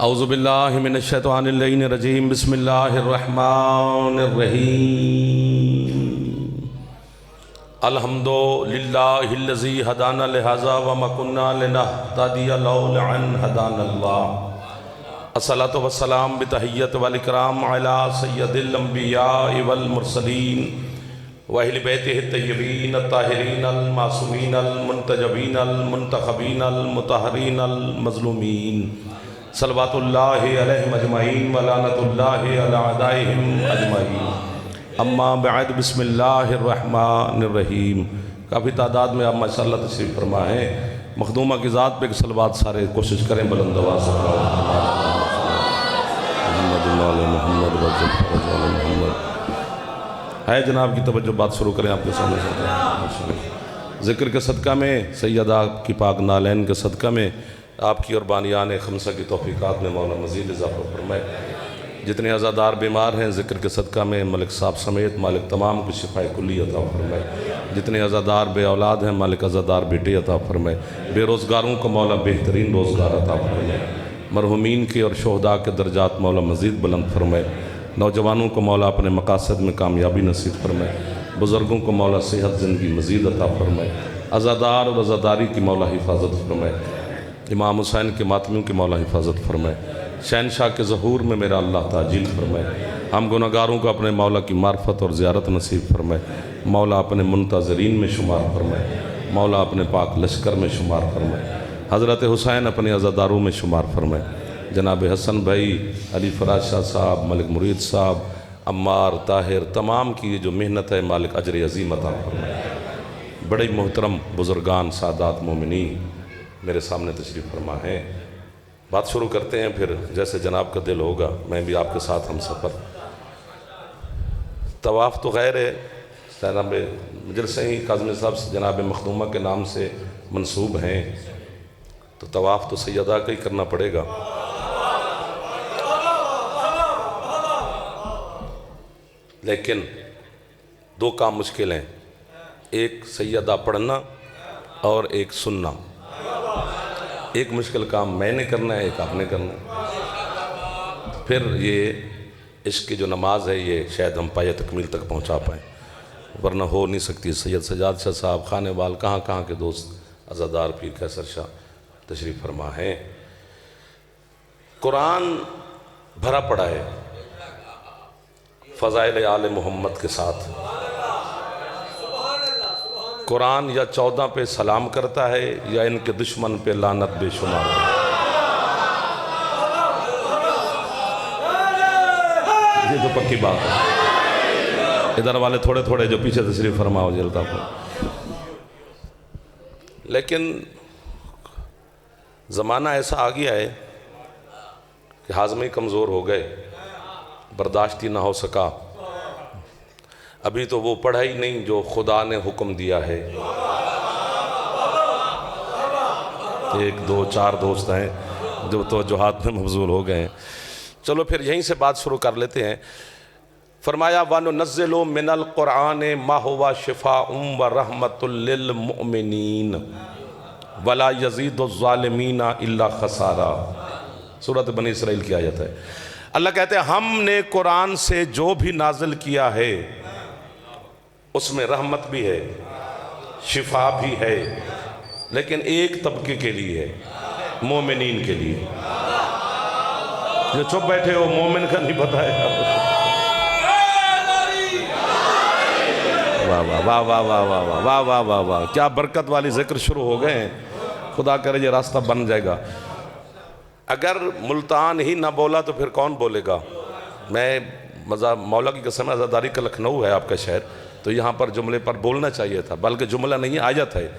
औज़ुबिल्लाहि मिनश्शैतानिर्रजीम बिस्मिल्लाहिर्रहमानिर्रहीम अल्हम्दुलिल्लाहिल्लज़ी हदाना लिहाज़ा व मा कुन्ना लिनहतदिया लौला अन हदानल्लाह अस्सलातु वस्सलाम बितहिय्यत वल इकराम अला सय्यदिल अंबिया वल मुरसलीन व अहलि बैतिहि तय्यबीन अत्ताहिरीन अल मासूमीन अल मुंतजबीन अल मुंतखबीन अल मुतहहरीन अल मज़लूमीन सल्लवातुल्लाहि अलैहिम अजमईन व लानतुल्लाहि अला अदाइहिम अजमईन अम्मा बअद बिस्मिल्लाहिर्रहमानिर्रहीम। काफ़ी तादाद में आप माशाअल्लाह तशरीफ़ फरमा हैं। मखदूमा की ज़ात पे सलवात सारे कोशिश करें बुलंद आवाज़ से मोहम्मद है जनाब की तवज्जो बात शुरू करें आपके सामने से। ज़िक्र के सदक़ा में सैयदा की पाक नालैन के सदक़ा में आपकी और बानियान खमसा की तौफ़ीक़ात में मौला मज़ीद इज़ाफ़ा फरमाए। जितने अज़ादार बीमार हैं ज़िक्र के सदक़ा में मलिक साहब समेत मालिक तमाम को शिफ़ाए कुल्ली अता फरमाए। जितने अज़ादार बे औलाद हैं मालिक अज़ादार बेटे अता फरमाए। बेरोज़गारों को मौला बेहतरीन रोज़गार अता फरमाए। मरहुमीन के और शोहदा के दर्जात मौला मज़ीद बुलंद फरमाए। नौजवानों को मौला अपने मकासद में कामयाबी नसीब फरमाए। बुज़ुर्गों को मौला सेहत ज़िंदगी मज़ीद अता फरमाए। अज़ादार और अज़ादारी की मौला हिफाजत फरमाए। इमाम हुसैन के मातमियों की मौला हिफाजत फरमाए। शहनशाह के ज़हूर में मेरा अल्लाह ताजील फरमाए। हम गुनहगारों को अपने मौला की मार्फत और ज़ियारत नसीब फरमाए। मौला अपने मुंतज़रीन में शुमार फरमाए। मौला अपने पाक लश्कर में शुमार फरमाए। हज़रत हुसैन अपने अज़ादारों में शुमार फरमाए। जनाब हसन भाई, अली फराज शाह साहब, मलिक मुरीद साहब, अम्मार, ताहिर, तमाम की जो मेहनत है मालिक अजर अज़ीम अता फरमाए। बड़े मोहतरम बुज़ुर्गान सादात मोमिनीन मेरे सामने तशरीफ़ फरमा है। बात शुरू करते हैं, फिर जैसे जनाब का दिल होगा मैं भी आपके साथ हम सफ़र। तवाफ़ तो खैर है जनाब मजलिस ही काज़मी साहब जनाब मखदूमा के नाम से मंसूब हैं, तो तवाफ़ तो सैयदा का ही करना पड़ेगा। लेकिन दो काम मुश्किल हैं, एक सैयदा पढ़ना और एक सुनना। एक मुश्किल काम मैंने करना है, एक आपने करना है। फिर ये इश्क की जो नमाज है ये शायद हम पाया तकमील तक पहुंचा पाएँ, वरना हो नहीं सकती। सैयद सजाद शाह साहब, खाने वाल, कहाँ कहाँ के दोस्त, अज़ादार पीर कैसर शाह तशरीफ़ फरमा हैं। कुरान भरा पड़ा है फ़ज़ाइल आले मोहम्मद के साथ। कुरान या 14 पे सलाम करता है या इनके दुश्मन पे लानत बेशुमार है। ये तो पक्की बात है। इधर वाले थोड़े थोड़े जो पीछे तशरीफ़ फरमा हो जल्दा पर। लेकिन ज़माना ऐसा आ गया है कि हाज़मे कमज़ोर हो गए, बर्दाश्त ही ना हो सका। अभी तो वो पढ़ा ही नहीं जो खुदा ने हुक्म दिया है। एक दो चार दोस्त हैं जो तो हाथ में मबजूल हो गए हैं। चलो फिर यहीं से बात शुरू कर लेते हैं। फरमाया वनुनज़्ज़िलु मिनल क़ुरआन मा हुवा शिफ़ाउम व रहमतुल लिल मुमिनीन वला यज़ीदुज़्ज़ालिमीना इल्ला ख़सारा। सूरत बनी इसराइल की आयत है। अल्लाह कहते हैं हमने कुरान से जो भी नाजिल किया है उसमें रहमत भी है, शिफा भी है, लेकिन एक तबके के लिए है, मोमिनीन के लिए। जो चुप बैठे हो मोमिन का नहीं पता है। वाह वाह वाह वाह वाह वाह वाह वाह वाह वाह वाह, क्या बरकत वाली जिक्र शुरू हो गए हैं। खुदा करे ये रास्ता बन जाएगा। अगर मुल्तान ही ना बोला तो फिर कौन बोलेगा। मैं मौला की कसम, आज़ादारी का लखनऊ है आपका शहर, तो यहाँ पर जुमले पर बोलना चाहिए था, बल्कि जुमला नहीं आयत है।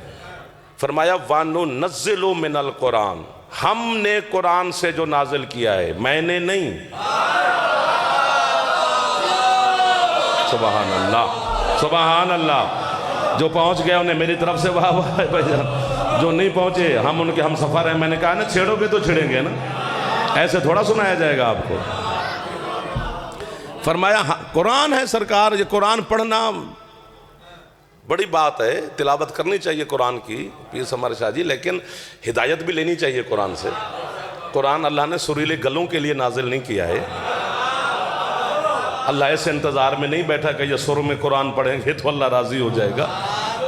फरमाया वनुनज़्ज़िलु मिनल कुरान, हमने कुरान से जो नाजिल किया है, मैंने नहीं। सुबहान अल्लाह सुबहान अल्लाह। जो पहुँच गया उन्हें मेरी तरफ से वाह वाह भाईजान, जो नहीं पहुँचे हम उनके हम सफ़र हैं। मैंने कहा ना छेड़ोगे तो छिड़ेंगे ना, ऐसे थोड़ा सुनाया जाएगा आपको। फरमाया कुरान है सरकार, ये कुरान पढ़ना बड़ी बात है, तिलावत करनी चाहिए कुरान की पीर समर शाह जी, लेकिन हिदायत भी लेनी चाहिए कुरान से। कुरान अल्लाह ने सुरीले गलों के लिए नाजिल नहीं किया है। अल्लाह ऐसे इंतज़ार में नहीं बैठा कि ये सुर में कुरान पढ़ेंगे तो अल्लाह राज़ी हो जाएगा,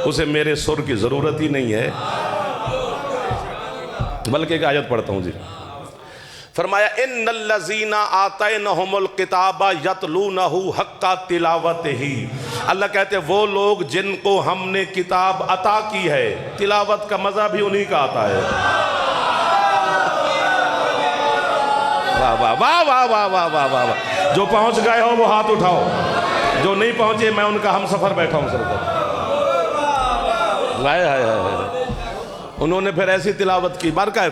उसे मेरे सुर की ज़रूरत ही नहीं है। बल्कि एक आयत पढ़ता हूँ जी। फरमाया इन्नल्लज़ीना आतैनहुमुल किताबा यतलूनहु हक्का तिलावतिही। अल्लाह कहते हैं वो लोग जिनको हमने किताब अता की है, तिलावत का मज़ा भी उन्हीं का आता है। वाह वाह वाह वाह वाह वाह वाह वाह वाह। जो पहुँच गए हो वो हाथ उठाओ, जो नहीं पहुँचे मैं उनका हम सफ़र बैठा हूँ सर पर। हाय हाय हाय। उन्होंने फिर ऐसी तिलावत की बारकाय।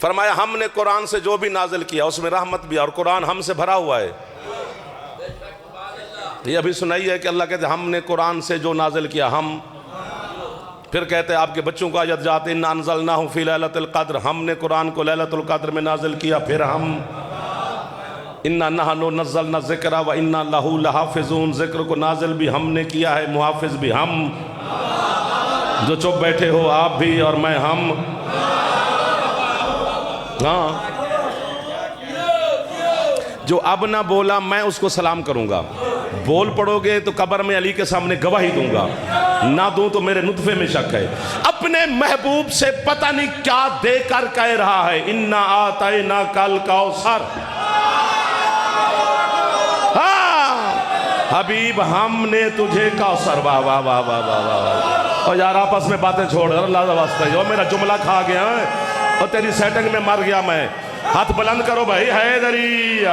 फरमाया हमने कुरान से जो भी नाजिल किया उसमें रहमत भी, और कुरान हमसे भरा हुआ है। ये अभी सुनाई है कि अल्लाह कहते हमने कुरान से जो नाजिल किया हम। फिर कहते हैं आपके बच्चों को आयत जाते इन्ना अंज़लनाहु फ़ी लैलतिल क़द्र, हमने कुरान को लैलतुल क़द्र में नाजिल किया। फिर हम इन्ना नहनु नज़्ज़लना ज़िक्रा व इन्ना लहू लहाफ़िज़ून, ज़िक्र को नाजिल भी हमने किया है, मुहाफ़िज़ भी हम। जो चुप बैठे हो आप भी और मैं हम। हाँ, जो अब ना बोला मैं उसको सलाम करूंगा। बोल पड़ोगे तो कब्र में अली के सामने गवाही दूंगा, ना दूं तो मेरे नुत्फे में शक है। अपने महबूब से पता नहीं क्या देकर कह रहा है इन्ना आतैना कल कौसर। हाँ हबीब हमने तुझे कौसर। वाह वाह वाह वाह वाह वाह। और यार आपस में बातें छोड़, अल्लाह का वास्ता है। मेरा जुमला खा गया है और तेरी सेटिंग में मर गया मैं। हाथ बुलंद करो भाई। हैदरी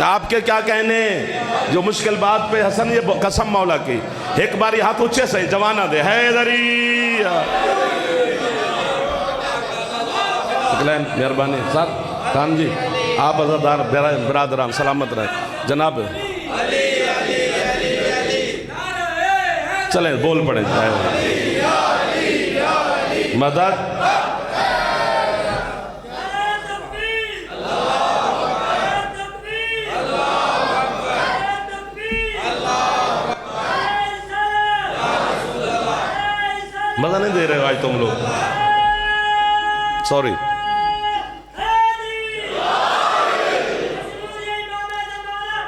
आपके क्या कहने, जो मुश्किल बात पे हसन ये कसम मौला की, एक बार हाथ ऊंचे से जवाना दे। हैदरी मेहरबानी सर खान जी, आप अज़ादार बिरादरान सलामत रहे जनाब। चले बोल पड़े मदद। मजा नहीं दे रहे हो आज तुम लोग, सॉरी।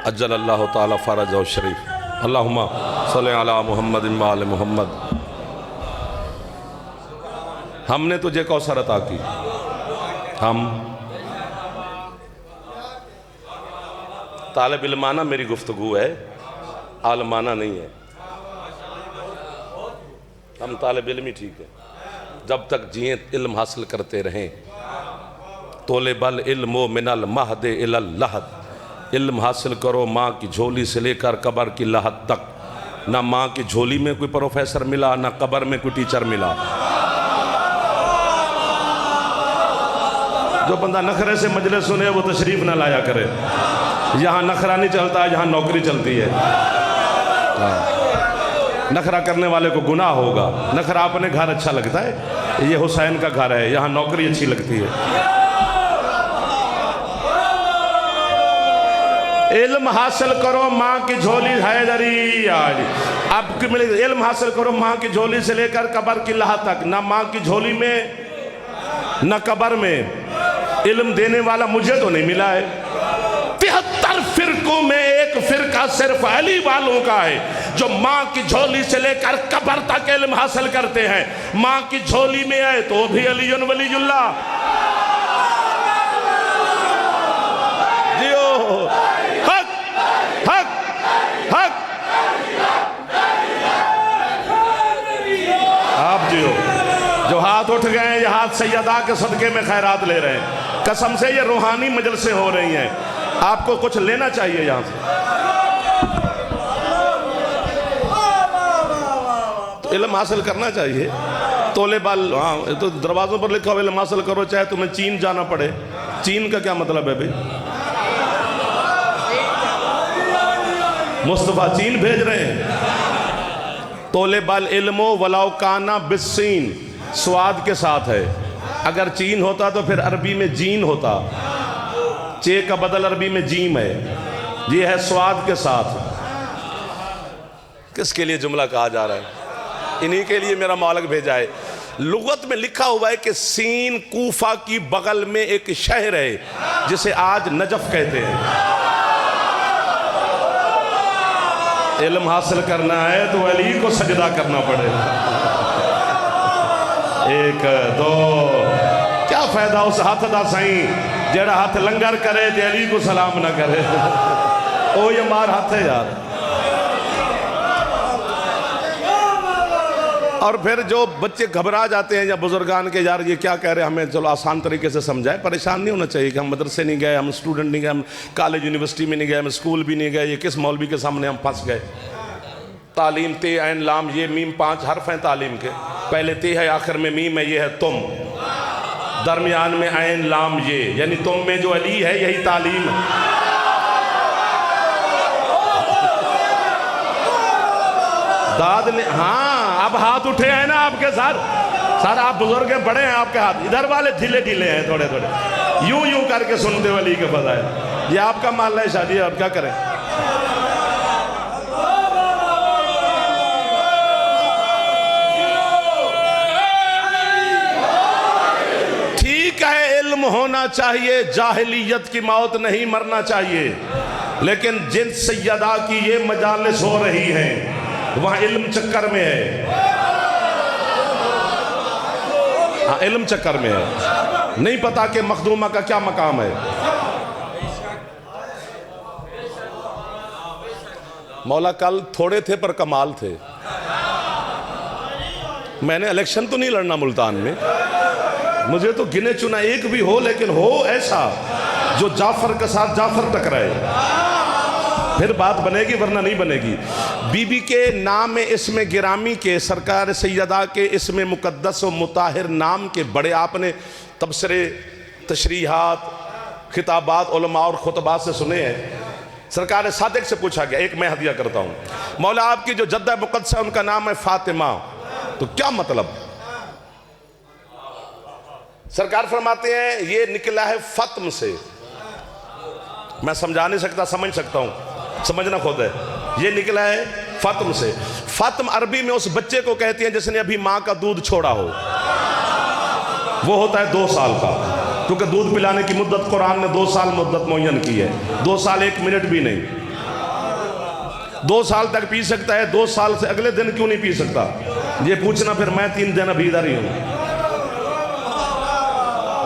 अज्जल अल्लाह ताला फरजहु शरीफ। अल्लाहुम्मा सल्ली अला मुहम्मद व आले मुहम्मद। हमने तुझे कौसर अता की। हम तालिब इल्माना मेरी गुफ्तगू है, आलमाना नहीं है। हम तालिब इल्म ही ठीक है, जब तक जिए इल्म हासिल करते रहें। तोले बल इल्मो मिनल महदे इलल लहद। इल्म हासिल करो माँ की झोली से लेकर कब्र की लहद तक। ना माँ की झोली में कोई प्रोफेसर मिला, ना कब्र में कोई टीचर मिला। जो बंदा नखरे से मजलिस सुने वो तशरीफ ना लाया करे। यहाँ नखरा नहीं चलता है, यहाँ नौकरी चलती है। नखरा करने वाले को गुनाह होगा। नखरा अपने घर अच्छा लगता है, ये हुसैन का घर है, यहाँ नौकरी अच्छी लगती है। इल्म हासिल करो माँ की झोली हैदरी। अब इल्म हासिल करो माँ की झोली से लेकर कब्र की लहद तक। ना माँ की झोली में न कब्र में। इल्म देने वाला मुझे तो नहीं मिला है। 73 फिरकों में एक फिरका सिर्फ अली वालों का है, जो माँ की झोली से लेकर कब्र तक इल्म हासिल करते हैं। माँ की झोली में आए तो भी अली वलीयुल्लाह। जियो हक हक हक। आप जियो। जो हाथ उठ गए, ये हाथ सैयदा के सदके में खैरात ले रहे हैं। कसम से ये रूहानी मजलिसें हो रही हैं, आपको कुछ लेना चाहिए यहाँ से। तो इल्म हासिल करना चाहिए। तोले बाल, हाँ तो दरवाजों पर लिखा हुआ इल्म हासिल करो, चाहे तुम्हें चीन जाना पड़े। चीन का क्या मतलब है भाई? मुस्तफ़ा चीन भेज रहे हैं। तोले बाल इल्मो वलाउ काना बिस्सीन, स्वाद के साथ है। अगर चीन होता तो फिर अरबी में जीन होता। चे का बदल अरबी में जीम है। ये है स्वाद के साथ। किसके लिए जुमला कहा जा रहा है? इन्हीं के लिए मेरा मालिक भेजा है। लुगत में लिखा हुआ है कि सीन कूफा की बगल में एक शहर है जिसे आज नजफ कहते हैं। इल्म हासिल करना है तो अली को सजदा करना पड़ेगा। एक दो, क्या फायदा उस हाथ दा सही जेड़ा हाथ लंगर करे ते अली को सलाम ना करे। ओ ये मार हाथ है यार। और फिर जो बच्चे घबरा जाते हैं या बुजुर्गान के, यार ये क्या कह रहे हैं, हमें चलो आसान तरीके से समझाए। परेशान नहीं होना चाहिए कि हम मदरसे नहीं गए, हम स्टूडेंट नहीं गए, हम कॉलेज यूनिवर्सिटी में नहीं गए, हम स्कूल भी नहीं गए, ये किस मौलवी के सामने हम फंस गए। तालीम ते ऐन लाम ये मीम 5 हर्फ हैं तालीम के। पहले ते है, आखिर में मीम है, ये है तुम, दरमियान में ऐन लाम ये, यानी तुम में जो अली है यही तालीम है। दाद ने, हाँ अब हाथ उठे हैं ना आपके सर आप बुजुर्ग हैं, बड़े हैं आपके हाथ, इधर वाले ढीले ढीले हैं थोड़े थोड़े, यूं यूं करके सुनते हो अली के फज़ाइल। ये आपका मामला है, शादी है, अब क्या करें। ठीक है, इल्म होना चाहिए, जाहिलियत की मौत नहीं मरना चाहिए, लेकिन जिन सैयदा की ये मजालिस हो रही हैं वहां इल्म चक्कर में है। हाँ, इल्म चक्कर में है, नहीं पता कि मखदूमा का क्या मकाम है। मौला कल थोड़े थे पर कमाल थे। मैंने इलेक्शन तो नहीं लड़ना मुल्तान में, मुझे तो गिने चुना एक भी हो, लेकिन हो ऐसा जो जाफर के साथ जाफर टकराए, फिर बात बनेगी, वरना नहीं बनेगी। बीबी के नाम में इसमें गिरामी के, सरकार सैयदा के इसमें मुकद्दस व मुताहिर नाम के बड़े आपने तबसरे, तशरीहात, खिताबात उलमा और खुतबात से सुने हैं। सरकार सादिक से पूछा गया, एक मैं हदिया करता हूँ, मौला आपकी जो जद्दा मुकद्दस है उनका नाम है फातिमा, तो क्या मतलब? सरकार फरमाते हैं ये निकला है फत्म से। मैं समझा नहीं सकता, समझ सकता हूँ, समझना खुद है। ये निकला है फत्म से। फत्म अरबी में उस बच्चे को कहते हैं जिसने अभी माँ का दूध छोड़ा हो, वो होता है 2 साल का, क्योंकि दूध पिलाने की मुद्दत कुरान ने 2 साल मुद्दत मुअय्यन की है। 2 साल 1 मिनट भी नहीं, 2 साल तक पी सकता है, 2 साल से अगले दिन क्यों नहीं पी सकता? ये पूछना फिर मैं 3 दिन अभी इधर ही हूँ।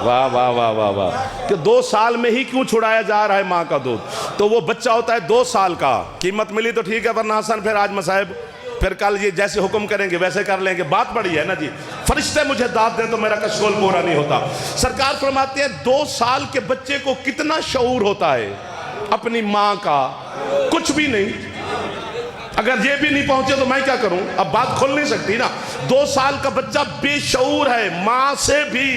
वाह वाह वाह वाह वाह, कि 2 साल में ही क्यों छुड़ाया जा रहा है माँ का दूध? तो वो बच्चा होता है 2 साल का। कीमत मिली तो ठीक है, वरना हसन फिर आज मसाहिब, फिर कल ये जैसे हुक्म करेंगे वैसे कर लेंगे। बात बड़ी है ना जी, फरिश्ते मुझे दाद दें तो मेरा कशकोल पूरा नहीं होता। सरकार फरमाते हैं 2 साल के बच्चे को कितना शऊर होता है अपनी माँ का? कुछ भी नहीं। अगर ये भी नहीं पहुंचे तो मैं क्या करूं? अब बात खुल नहीं सकती ना। 2 साल का बच्चा बेशऊर है माँ से भी।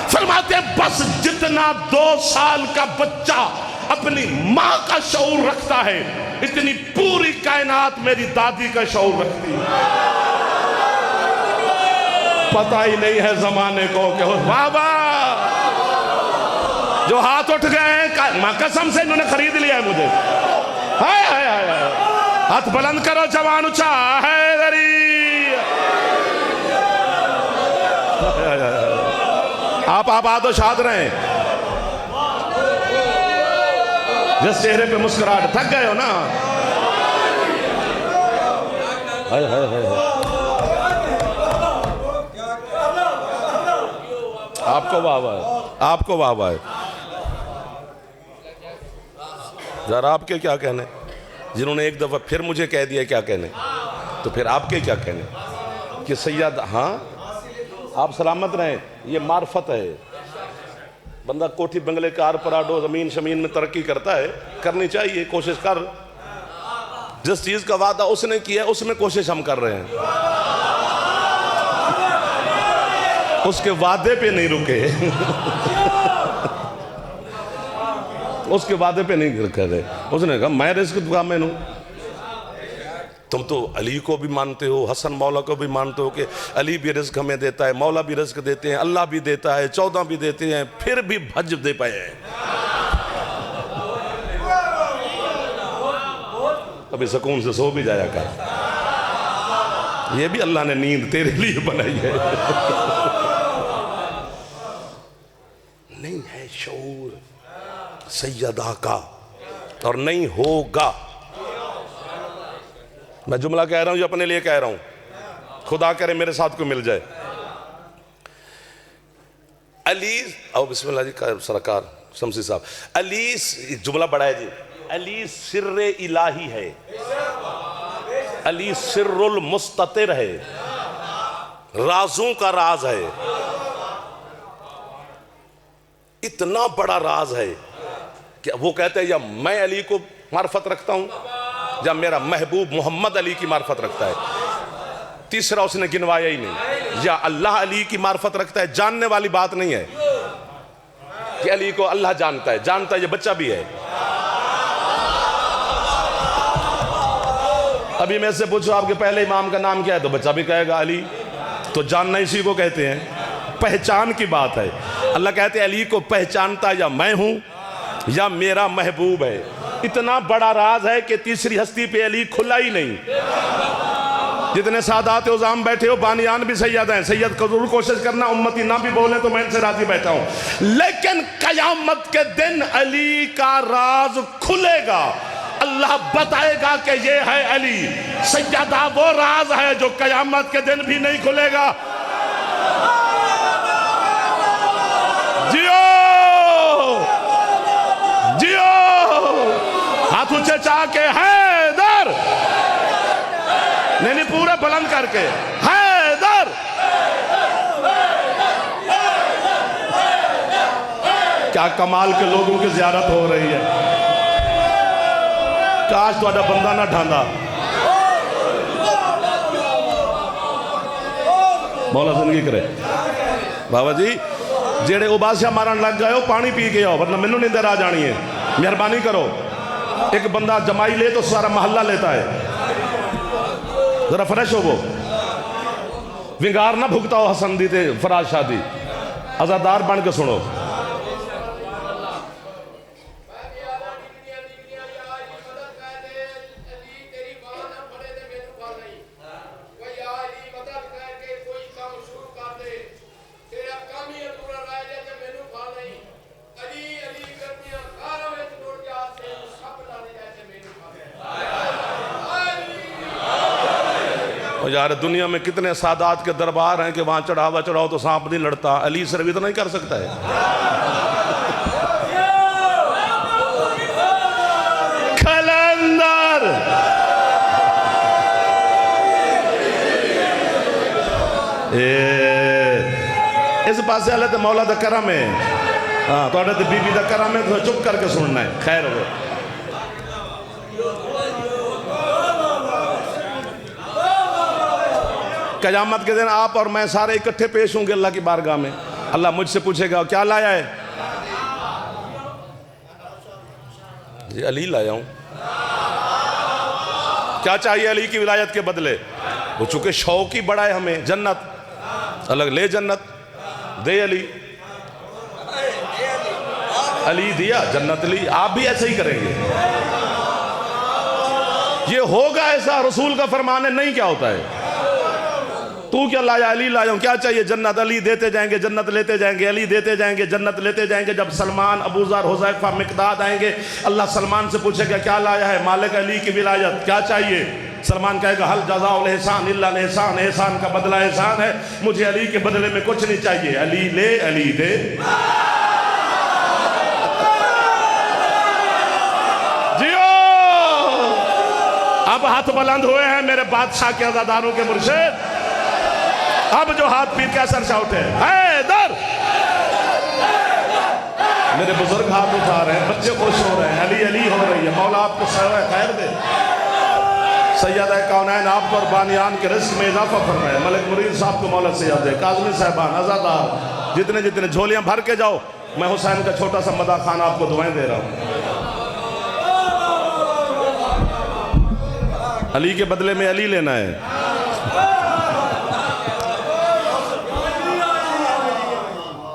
फरमाते हैं बस जितना 2 साल का बच्चा अपनी माँ का शऊर रखता है, इतनी पूरी कायनात मेरी दादी का शऊर रखती है। पता ही नहीं है जमाने को कि बाबा जो हाथ उठ गए हैं, माँ कसम से इन्होंने खरीद लिया है मुझे। हाय हाय हाय, हाथ बुलंद करो जवान ऊंचा है दरी। आप आबाद शाद रहें। जिस चेहरे पे मुस्कुराहट, थक गए हो ना? हाय हाय हाय, आपको वाह है, आपको वाह है। जरा आपके क्या कहने, जिन्होंने एक दफा फिर मुझे कह दिया क्या कहने, तो फिर आपके क्या कहने कि सैयद, हाँ आप सलामत रहें। ये मार्फत है। बंदा कोठी बंगले कार पराडो जमीन शमीन में तरक्की करता है, करनी चाहिए, कोशिश कर। जिस चीज का वादा उसने किया है उसमें कोशिश हम कर रहे हैं, उसके वादे पे नहीं रुके। उसके वादे पे नहीं कर रहे। उसने कहा मैं रिस्क दूंगा। मैनू तुम तो अली को भी मानते हो, हसन मौला को भी मानते हो कि अली भी रिस्क हमें देता है, मौला भी रिस्क देते हैं, अल्लाह भी देता है, 14 भी देते हैं, फिर भी भज दे पाए हैं। अभी सुकून से सो भी जाया कर। ये भी अल्लाह ने नींद तेरे लिए बनाई है। नहीं है शऊर सैयदा का और नहीं होगा। मैं जुमला कह रहा हूं, जो अपने लिए कह रहा हूं, खुदा करे मेरे साथ को मिल जाए। अली आओ बिस्मिल्लाह जी का सरकार शमसी साहब। अली जुमला बड़ा है जी। अली सिर्रे इलाही है, अली सिर्रुल मुस्ततिर है, राजों का राज है। इतना बड़ा राज है कि वो कहते हैं या मैं अली को मार्फत रखता हूं या मेरा महबूब मोहम्मद अली की मार्फत रखता है। तीसरा उसने गिनवाया ही नहीं। या अल्लाह अली की मार्फत रखता है। जानने वाली बात नहीं है कि अली को अल्लाह जानता है, जानता है ये बच्चा भी है। अभी मैं से पूछो आपके पहले इमाम का नाम क्या है तो बच्चा भी कहेगा अली। तो जानना इसी को कहते हैं, पहचान की बात है। अल्लाह कहते हैं अली को पहचानता या मैं हूं या मेरा महबूब है। इतना बड़ा राज है कि तीसरी हस्ती पे अली खुला ही नहीं। जितने सादात उज़ाम बैठे हो, बानियान भी सैयद हैं, सैयद को जरूर कोशिश करना उम्मती ना भी बोले तो मैं इनसे राजी बैठा हूं। लेकिन कयामत के दिन अली का राज खुलेगा। अल्लाह बताएगा कि ये है अली। सैयदा वो राज है जो कयामत के दिन भी नहीं खुलेगा। जियो जियो, हाथ ऊंचे चाह के हैदर, नहीं पूरा बुलंद करके हैदर। क्या कमाल के लोगों की ज़ियारत हो रही है। काश तुहाडा बंदा ना ढांदा। मौला जिंदगी करे। बाबा जी जेड़े उबासिया मारन लग गए हो पानी पी के आओ, वरना मैनू नींदर आ जानी है। मेहरबानी करो। एक बंदा जमाई ले तो सारा मोहल्ला लेता है। जरा फ्रेश हो। वो विंगार ना भुगता हो हसन दी ते फराज शादी। आजादार बन के सुनो। यार दुनिया में कितने सादात के दरबार हैं कि वहां चढ़ावा चढ़ाओ तो सांप नहीं लड़ता। अली सिर्फ इतना नहीं कर सकता है। खलंदर इस पासे वाले तो मौला दा करम है। हाँ तो बीबी दा करम है तो चुप करके सुनना है। खैर हो कयामत के दिन आप और मैं सारे इकट्ठे पेश होंगे अल्लाह की बारगाह में। अल्लाह मुझसे पूछेगा क्या लाया है? जी अली लाया हूं। क्या चाहिए अली की विलायत के बदले? वो चूंकि शौक ही बड़ा है हमें। जन्नत अलग ले, जन्नत दे अली। अली दिया जन्नत ली। आप भी ऐसे ही करेंगे। ये होगा ऐसा, रसूल का फरमान है। नहीं क्या होता है? तू क्या लाया? अली लाया हूं। क्या चाहिए? जन्नत। अली देते जाएंगे, जन्नत लेते जाएंगे। अली देते जाएंगे, जन्नत लेते जाएंगे। जब सलमान, अबू ज़र, हुज़ैफा, मिक़दाद आएंगे, अल्लाह सलमान से पूछेगा क्या लाया है? मालिक अली की विलायत। क्या चाहिए? सलमान कहेगा हल जज़ाउल एहसान इल्ला एहसान। एहसान का बदला एहसान है, मुझे अली के बदले में कुछ नहीं चाहिए। अली ले, अली दे। जियो। अब हाथ बुलंद हुए हैं मेरे बादशाह के अज़ादारों के मुर्शिद। अब जो हाथ पीर के असर से उठे हैदर। मेरे बुजुर्ग हाथ उठा रहे हैं, बच्चे खुश हो रहे हैं, अली अली हो रही है। मौला आपको खैर दे। सैयद कौनैन आपको और बानियान के रिस्क में इजाफा कर रहे हैं। मलिक मुरीद साहब को मौला सैयद दे। काज़मी साहबान, आज़ादार, जितने जितने झोलियां भर के जाओ। मैं हुसैन का छोटा सा मदा खान आपको दुआएं दे रहा हूँ। अली के बदले में अली लेना है।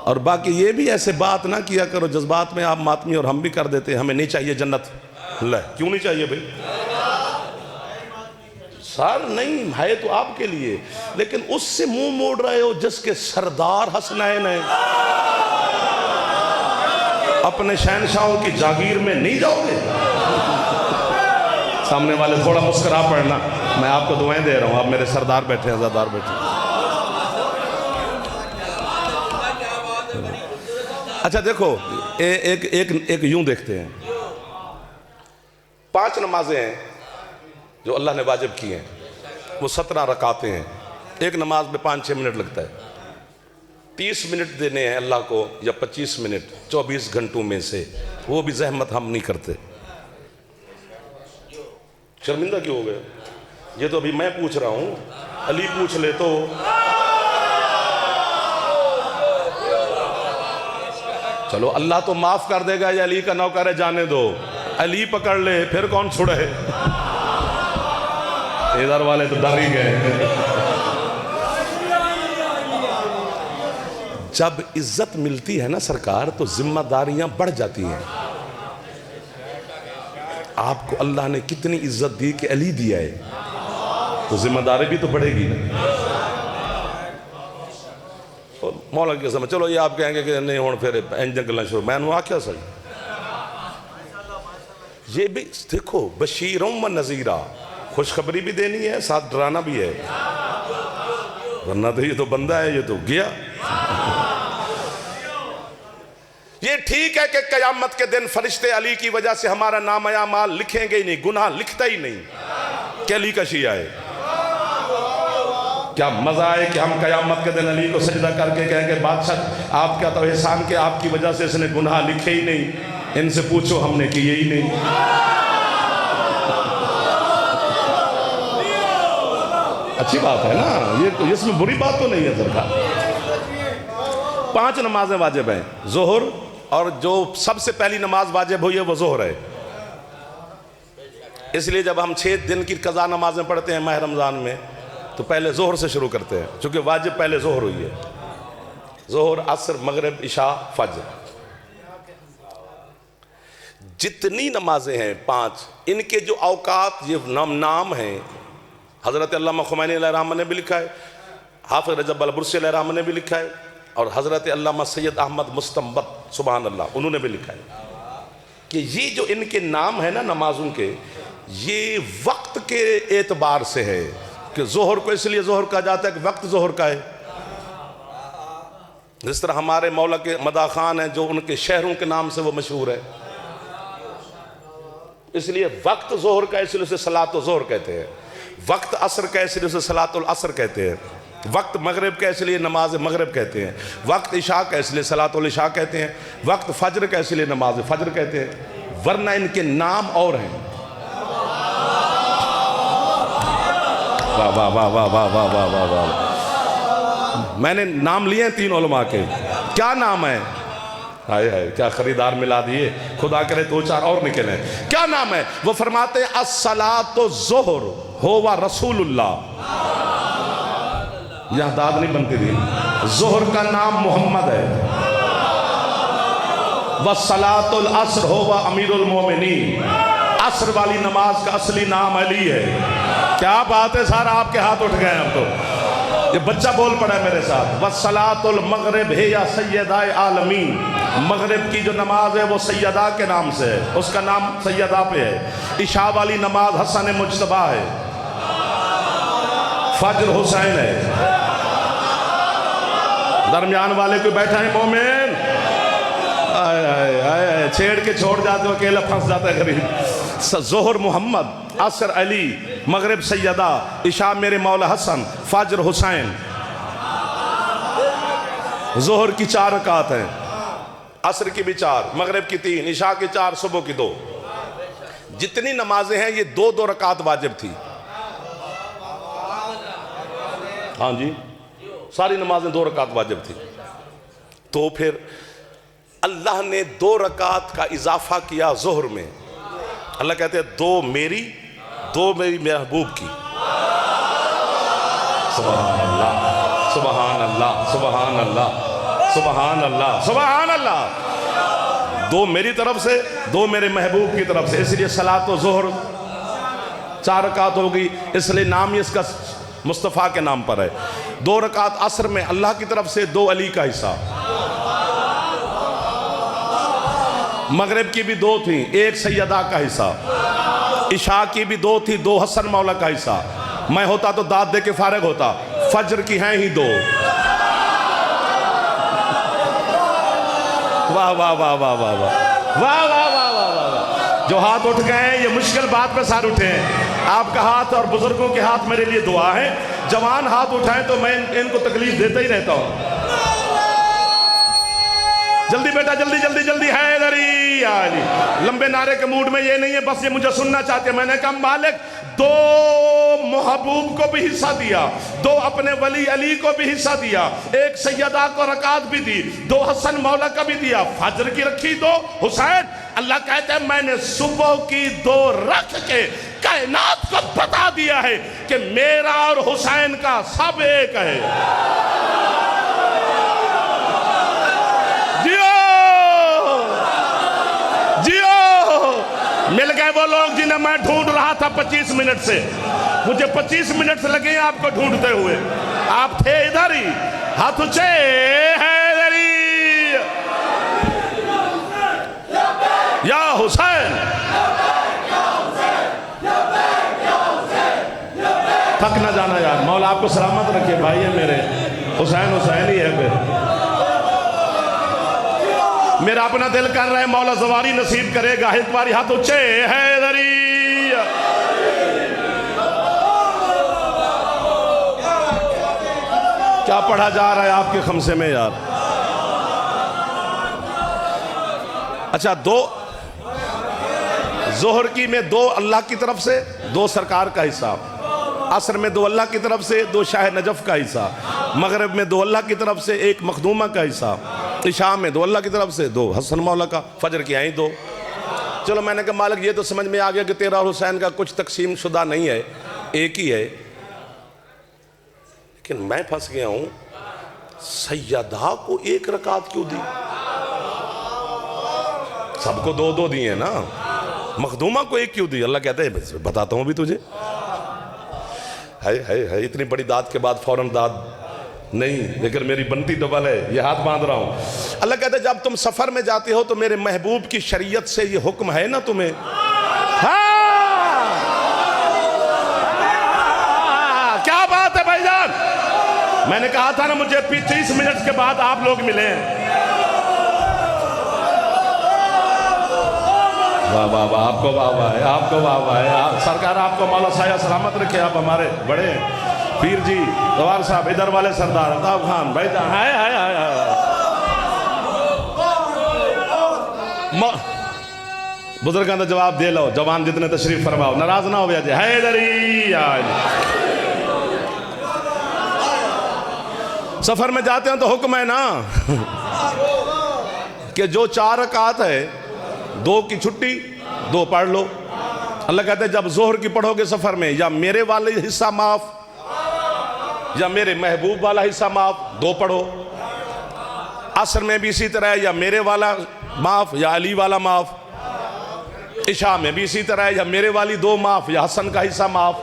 और बाकी ये भी ऐसे बात ना किया करो जज्बात में आप मातमी, और हम भी कर देते हैं हमें नहीं चाहिए जन्नत। ले क्यों नहीं चाहिए भाई? सर नहीं है तो आपके लिए, लेकिन उससे मुंह मोड़ रहे हो जिसके सरदार हसनैन है। अपने शहनशाहों की जागीर में नहीं जाओगे? सामने वाले थोड़ा मुस्कुरा पड़ना, मैं आपको दुआएं दे रहा हूं, आप मेरे सरदार बैठे हैं, सरदार बैठे। अच्छा देखो, एक एक एक यूं देखते हैं, 5 नमाजें हैं जो अल्लाह ने वाजिब की हैं, वो 17 रकातें हैं। एक नमाज में 5-6 मिनट लगता है। 30 मिनट देने हैं अल्लाह को या 25 मिनट 24 घंटों में से, वो भी जहमत हम नहीं करते। शर्मिंदा क्यों हो गए? ये तो अभी मैं पूछ रहा हूं, अली पूछ ले तो। चलो अल्लाह तो माफ कर देगा, या अली का नौकर है जाने दो। अली पकड़ ले फिर कौन छुड़े? इधर वाले तो डर ही गए। जब इज्जत मिलती है ना सरकार, तो जिम्मेदारियां बढ़ जाती हैं। आपको अल्लाह ने कितनी इज्जत दी कि अली दिया है, तो जिम्मेदारी भी तो बढ़ेगी ना। मौला की समझ, चलो ये आप कहेंगे कि नहीं हूं फिर इंजन गलना शुरू, मैं आख्या सही। ये भी देखो, बशीरों व नज़ीरा, खुशखबरी भी देनी है, साथ डराना भी है, वरना तो ये तो बंदा है, ये तो गया। ये ठीक है कि कयामत के दिन फरिश्ते अली की वजह से हमारा नाम आमाल लिखेंगे ही नहीं, गुनाह लिखता ही नहीं कि अली का शिया है। क्या मजा है कि हम कयामत के दिन अली को सजदा करके कहेंगे बादशाह आपका तो एहसान के आपकी वजह से इसने गुनाह लिखे ही नहीं, इनसे पूछो हमने किए ही नहीं। अच्छी बात है ना, ये इसमें बुरी बात तो नहीं है सरकार। 5 नमाजें वाजिब हैं जोहर, और जो सबसे पहली नमाज वाजिब हुई है वो जोहर है। इसलिए जब हम 6 दिन की कज़ा नमाजें पढ़ते हैं माह रमज़ान में, तो पहले जोहर से शुरू करते हैं, क्योंकि वाजिब पहले जोहर हुई है। जोहर, असर, मगरिब, इशा, फज्र, जितनी नमाजें हैं 5, इनके जो औकात ये नाम हैं, हज़रत अल्लामा खुमैनी अलैहिर्रहमत ने भी लिखा है, हाफ़िज़ रजब अल-बुरसी अलैहिर्रहमत ने भी लिखा है, और हज़रत अल्लामा सैयद अहमद मुस्तंबत सुभान अल्लाह, उन्होंने भी लिखा है कि ये जो इनके नाम है ना नमाजों के, ये वक्त के एतबार से है कि जोहर को इसलिए जोहर कहा जाता है कि वक्त जोहर का है। जिस तरह हमारे मौला के मदा खान है जो उनके शहरों के नाम से वो मशहूर है, इसलिए वक्त जोहर का इसलिए उसे सलात जोहर कहते हैं। वक्त असर का इसलिए उसे सलातुल असर कहते हैं। वक्त मगरिब का इसलिए नमाज मगरिब कहते हैं। वक्त इशा का इसलिए सलातुल इशा कहते हैं। वक्त फज्र का इसलिए नमाज फज्र कहते हैं, वरना इनके नाम और हैं। वाह वाह वाह वाह वाह वाह वाह वाह वाह। मैंने नाम लिए हैं 3 उलमा के, क्या नाम है? हाय हाय, क्या खरीदार मिला दिए, खुदा करे 2-4 और निकले। क्या नाम है? वो फरमाते हैं अस्सलातु ज़ोहर होवा रसूलुल्लाह। यहां दाद नहीं बनती थी, जोहर का नाम मोहम्मद है। वस्सलातुल अस्र होवा अमीरुल मोमिनीन, असर वाली नमाज का असली नाम अली है। क्या बात है सर, आपके हाथ उठ गए। अब तो ये बच्चा बोल पड़ा है मेरे साथ। वस्सलातुल मगरिब है या सैयदाए आलमीन, मगरिब की जो नमाज है वो सैयदा के नाम से है, उसका नाम सैयदा पे है। इशा वाली नमाज हसन मुज्तबा है, फज्र हुसैन है। दरमियान वाले कोई बैठा है मोमिन, आए आए आए छेड़ के छोड़ जाते हो, अकेला फंस जाता है गरीब। जोहर मोहम्मद, असर अली, मगरिब सैयदा, इशा मेरे मौला हसन, फज्र हुसैन। जोहर की 4 रकात हैं, असर की भी 4, मगरिब की 3, इशा की 4, सुबह की 2। जितनी नमाजें हैं ये 2-2 रकात वाजिब थी। हाँ जी, सारी नमाजें 2 रकात वाजिब थी। तो फिर अल्लाह ने 2 रकात का इजाफा किया जोहर में। अल्लाह कहते हैं 2 मेरी, 2 मेरी महबूब की। सुभान अल्लाह सुभान अल्लाह सुभान अल्लाह सुभान अल्लाह सुभान अल्लाह। 2 मेरी तरफ से, 2 मेरे महबूब की तरफ से, इसलिए सलात व जोहर 4 रकात होगी, इसलिए नाम ही इसका मुस्तफ़ा के नाम पर है। 2 रकात असर में अल्लाह की तरफ से, 2 अली का हिस्सा। मगरिब की भी 2 थी, 1 सैयदा का हिस्सा। इशा की भी 2 थी, 2 हसन मौला का हिस्सा। मैं होता तो दाद दे के फारिग होता। फज्र की हैं ही 2। वाह वाह वाह वाह वाह वाह वाह वाह वाह वाह वाह। जो हाथ उठ गए हैं, ये मुश्किल बात पे सार उठे हैं। आपका हाथ और बुजुर्गों के हाथ मेरे लिए दुआ है। जवान हाथ उठाएं तो मैं इनको तकलीफ देता ही रहता हूं। जल्दी बेटा, जल्दी जल्दी जल्दी। हैदरी यानी लंबे नारे के मूड में ये नहीं है, बस ये मुझे सुनना चाहते हैं। मैंने कहा मालिक, 2 महबूब को भी हिस्सा दिया, 2 अपने वली अली को भी हिस्सा दिया, 1 सैयदा को रकात भी दी, 2 हसन मौला का भी दिया, फजर की रखी 2 हुसैन। अल्लाह कहता है मैंने सुबह की 2 रख के कायनात को बता दिया है कि मेरा और हुसैन का सब एक है। मिल गए वो लोग जिन्हें मैं ढूंढ रहा था 25 मिनट से। मुझे 25 मिनट से लगे आपको ढूंढते हुए। आप थे इधर ही, हाथ ऊंचे। हैदरी या हुसैन, थक ना जाना यार। मौला आपको सलामत रखे भाई है मेरे। हुसैन हुसैन ही है फिर। मेरा अपना दिल कर रहा है मौला ज़वारी नसीब करेगा। एक बारी हाथ ऊंचे। हैदरी क्या पढ़ा जा रहा है आपके खमसे में यार। अच्छा, 2 जोहर की में 2 अल्लाह की तरफ से, 2 सरकार का हिस्सा। असर में 2 अल्लाह की तरफ से, 2 शाह नजफ का हिस्सा। मगरिब में 2 अल्लाह की तरफ से, 1 मखदूमा का हिस्सा। इशा में 2 अल्लाह की तरफ से, 2 हसन मौला का। फजर की आई 2। चलो मैंने कहा मालिक ये तो समझ में आ गया कि तेरा और हुसैन का कुछ तकसीम शुदा नहीं है, एक ही है। लेकिन मैं फंस गया हूं, सैयदा को 1 रकात क्यों दी? सबको 2-2 दिए ना। मखदूमा को 1 क्यों दी? अल्लाह कहता है बताता हूं अभी तुझे। है इतनी बड़ी दाद के बाद फौरन दाद नहीं, लेकिन मेरी बनती डबल है, ये हाथ बांध रहा हूं। अल्लाह कहता है जब तुम सफर में जाते हो तो मेरे महबूब की शरीयत से ये हुक्म है ना तुम्हें। हाँ। क्या बात है भाईजान। मैंने कहा था ना मुझे 30 मिनट के बाद आप लोग मिले। वाह वाह वाह, आपको वाह वाह है, आपको वाह वाह है। सरकार आपको मौला साया सलामत रखे। आप हमारे बड़े पीर जी गवार साहब, इधर वाले सरदार अल्ताफ खान भाई हाय हाय हाय हाय। बुजुर्गों का जवाब दे लो, जवान जितने तशरीफ फरमाओ, नाराज ना हो जाए। हैदरी सफर में जाते हैं तो हुक्म है ना कि जो 4 रकात है, 2 की छुट्टी, 2 पढ़ लो। अल्लाह कहते हैं जब जोहर की पढ़ोगे सफर में, या मेरे वाले हिस्सा माफ या मेरे महबूब वाला हिस्सा माफ, 2 पढ़ो। असर में भी इसी तरह, या मेरे वाला माफ या अली वाला माफ। इशा में भी इसी तरह, या मेरे वाली 2 माफ या हसन का हिस्सा माफ।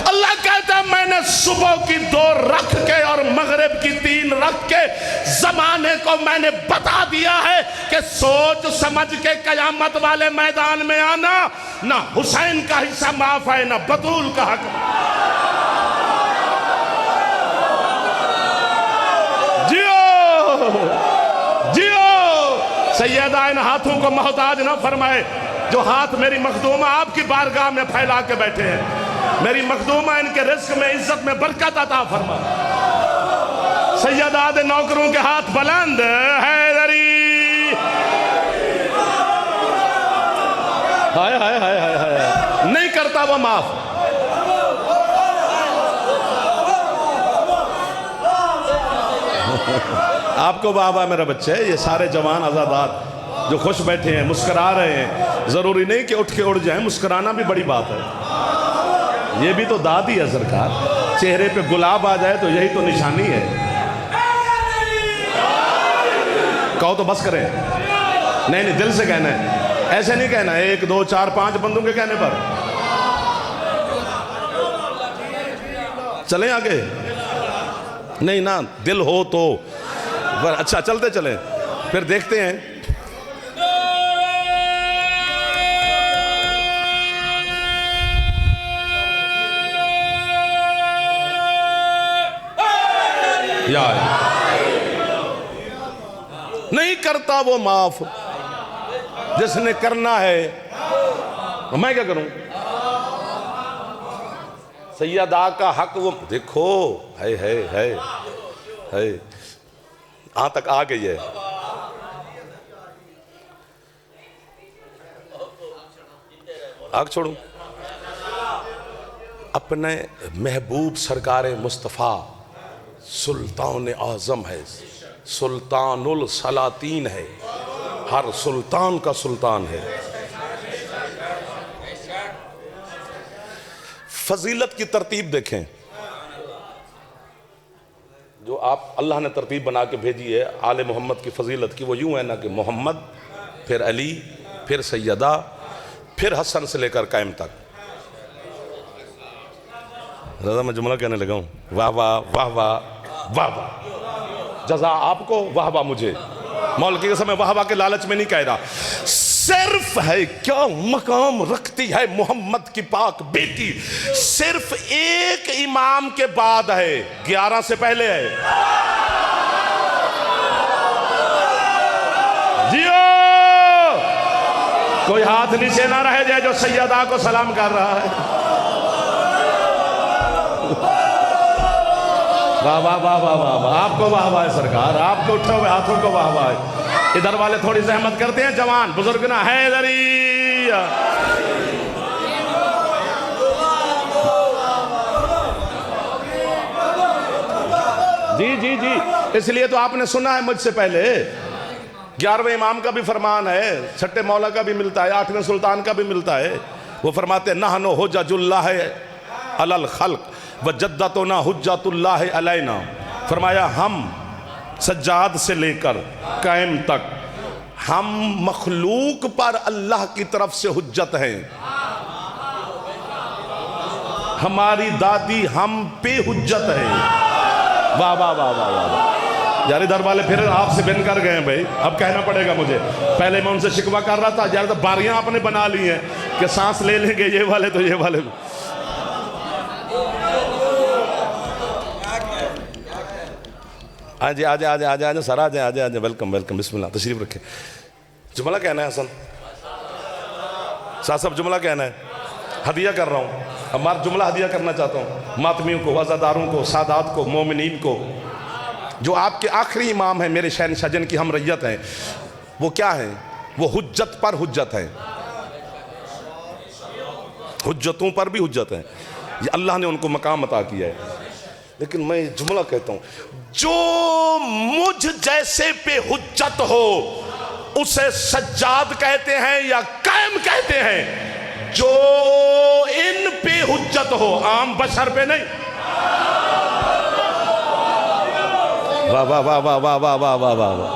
अल्लाह कहता है मैंने सुबह की 2 रख के और मगरिब की 3 रख के जमाने को मैंने बता दिया है कि सोच समझ के कयामत वाले मैदान में आना। ना हुसैन का हिस्सा माफ है, ना बतूल का हक। जियो जियो। सैयदा इन हाथों को मोहताज ना फरमाए जो हाथ मेरी मखदूमा आपकी बारगाह में फैला के बैठे हैं। मेरी मखदूमा इनके रिस्क में, इज्जत में बरकत अता फरमा। सैयदा दे नौकरों के हाथ बुलंद। हैदरी हाय हाय हाय हाय हाय। नहीं करता वो माफ। आपको बाबा मेरा बच्चे, ये सारे जवान आजादात जो खुश बैठे हैं, मुस्कुरा रहे हैं। जरूरी नहीं कि उठ के उड़ जाएं, मुस्कुराना भी बड़ी बात है। ये भी तो दादी है सरकार। चेहरे पे गुलाब आ जाए तो यही तो निशानी है। कहो तो बस करें। नहीं नहीं, दिल से कहना है। ऐसे नहीं कहना 1 2 4 5 बंदों के कहने पर। चलें आगे? नहीं ना, दिल हो तो। अच्छा चलते चलें, फिर देखते हैं। यार नहीं करता वो माफ जिसने करना है, तो मैं क्या करूं? सैयदा का हक वो देखो है यहां तक आ गई है। आग छोड़ू। अपने महबूब सरकारे मुस्तफ़ा सुल्तान आज़म है, सुल्तानुल सलातीन है, हर सुल्तान का सुल्तान है। फजीलत की तरतीब देखें जो आप अल्लाह ने तरतीब बना के भेजी है आले मोहम्मद की फजीलत की, वो यूं है ना कि मोहम्मद, फिर अली, फिर सैयदा, फिर हसन से लेकर कायम तक। दादा मैं जुमला कहने लगा हूँ, वाह वाह वाह वाह वाह वाह, जज़ा आपको वाह वाह मुझे। मौल के समय वाह वाह के लालच में नहीं कह रहा, सिर्फ है क्या मकाम रखती है मोहम्मद की पाक बेटी, सिर्फ एक इमाम के बाद है, 11 से पहले है। जियो, कोई हाथ नीचे ना रह जाए जो सैयदा को सलाम कर रहा है। वाह वाह वाह वाह वाह वाह, आपको वाह वाह है सरकार, आपको उठे हुए हाथों को वाह वाह है। इधर वाले थोड़ी सहमत करते हैं, जवान बुजुर्ग ना है इधर जी जी जी। इसलिए तो आपने सुना है मुझसे पहले, 11वें इमाम का भी फरमान है, 6ठे मौला का भी मिलता है, 8वें सुल्तान का भी मिलता है। वो फरमाते नहनो हुज्जतुल्लाह अलल खल्क व जद्दतुना हुज्जतुल्लाह अलैना। फरमाया हम सज्जाद से लेकर कायम तक हम मखलूक पर अल्लाह की तरफ से हुज्जत हैं। हमारी दादी हम पे हुज्जत है। वाह वाह वाह वाह वाह यार, इधर वाले फिर आपसे बिन कर गए भाई, अब कहना पड़ेगा मुझे। पहले मैं उनसे शिकवा कर रहा था, यार तो बारियां आपने बना ली हैं कि सांस ले लेंगे ये वाले तो ये वाले। आज आज आज आज आज सर आज आज आज वेलकम वेलकम, बिस्मिल्लाह, तशरीफ रखें। जुमला कहना है हसन साहब, जुमला कहना है, हदिया कर रहा हूँ। हमारा जुमला हदिया करना चाहता हूँ मातमियों को, वज़ादारों को, सादात को, मोमिनीन को, जो आपके आखिरी इमाम हैं, मेरे शहन शजन की हम रैयत हैं। वो क्या है? वो हुज्जत पर हुज्जत है, हुज्जतों पर भी हुज्जत है। ये अल्लाह ने उनको मकाम अता किया है। लेकिन मैं जुमला कहता हूँ, जो मुझ जैसे पे हुज्जत हो उसे सज्जाद कहते हैं या कायम कहते हैं। जो इन पे हुज्जत हो, आम बशर पे नहीं। वाह वाह वाह वाह वाह वाह वाह वाह वाह वाह।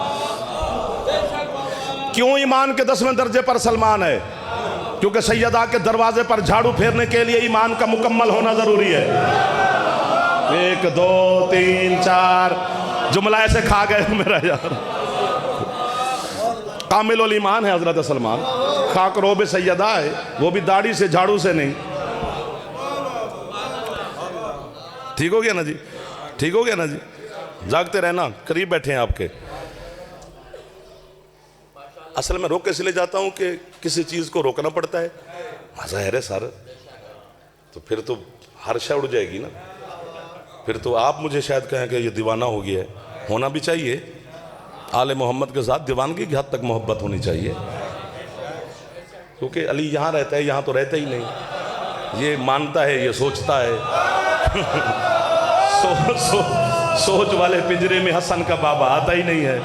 क्यों ईमान के 10वें दर्जे पर सलमान है? क्योंकि सैयदा के दरवाजे पर झाड़ू फेरने के लिए ईमान का मुकम्मल होना जरूरी है। 1 2 3 4 जुमला ऐसे खा गए मेरा यार। कामिल ईमान है हजरत सलमान, खाकरोब सैयदा है, वो भी दाढ़ी से, झाड़ू से नहीं। ठीक हो गया ना जी? ठीक हो गया ना जी? जागते रहना, करीब बैठे हैं आपके। असल में रोक इसलिए जाता हूं कि किसी चीज को रोकना पड़ता है। मजा है रे सर, तो फिर तो हर शय उड़ जाएगी ना। फिर तो आप मुझे शायद कहें कि ये दीवाना हो गया है। होना भी चाहिए, आले मोहम्मद के साथ दीवानगी की हद तक मोहब्बत होनी चाहिए। क्योंकि अली यहाँ रहता है, यहाँ तो रहता ही नहीं। ये मानता है, ये सोचता है। सोच वाले पिंजरे में हसन का बाबा आता ही नहीं है।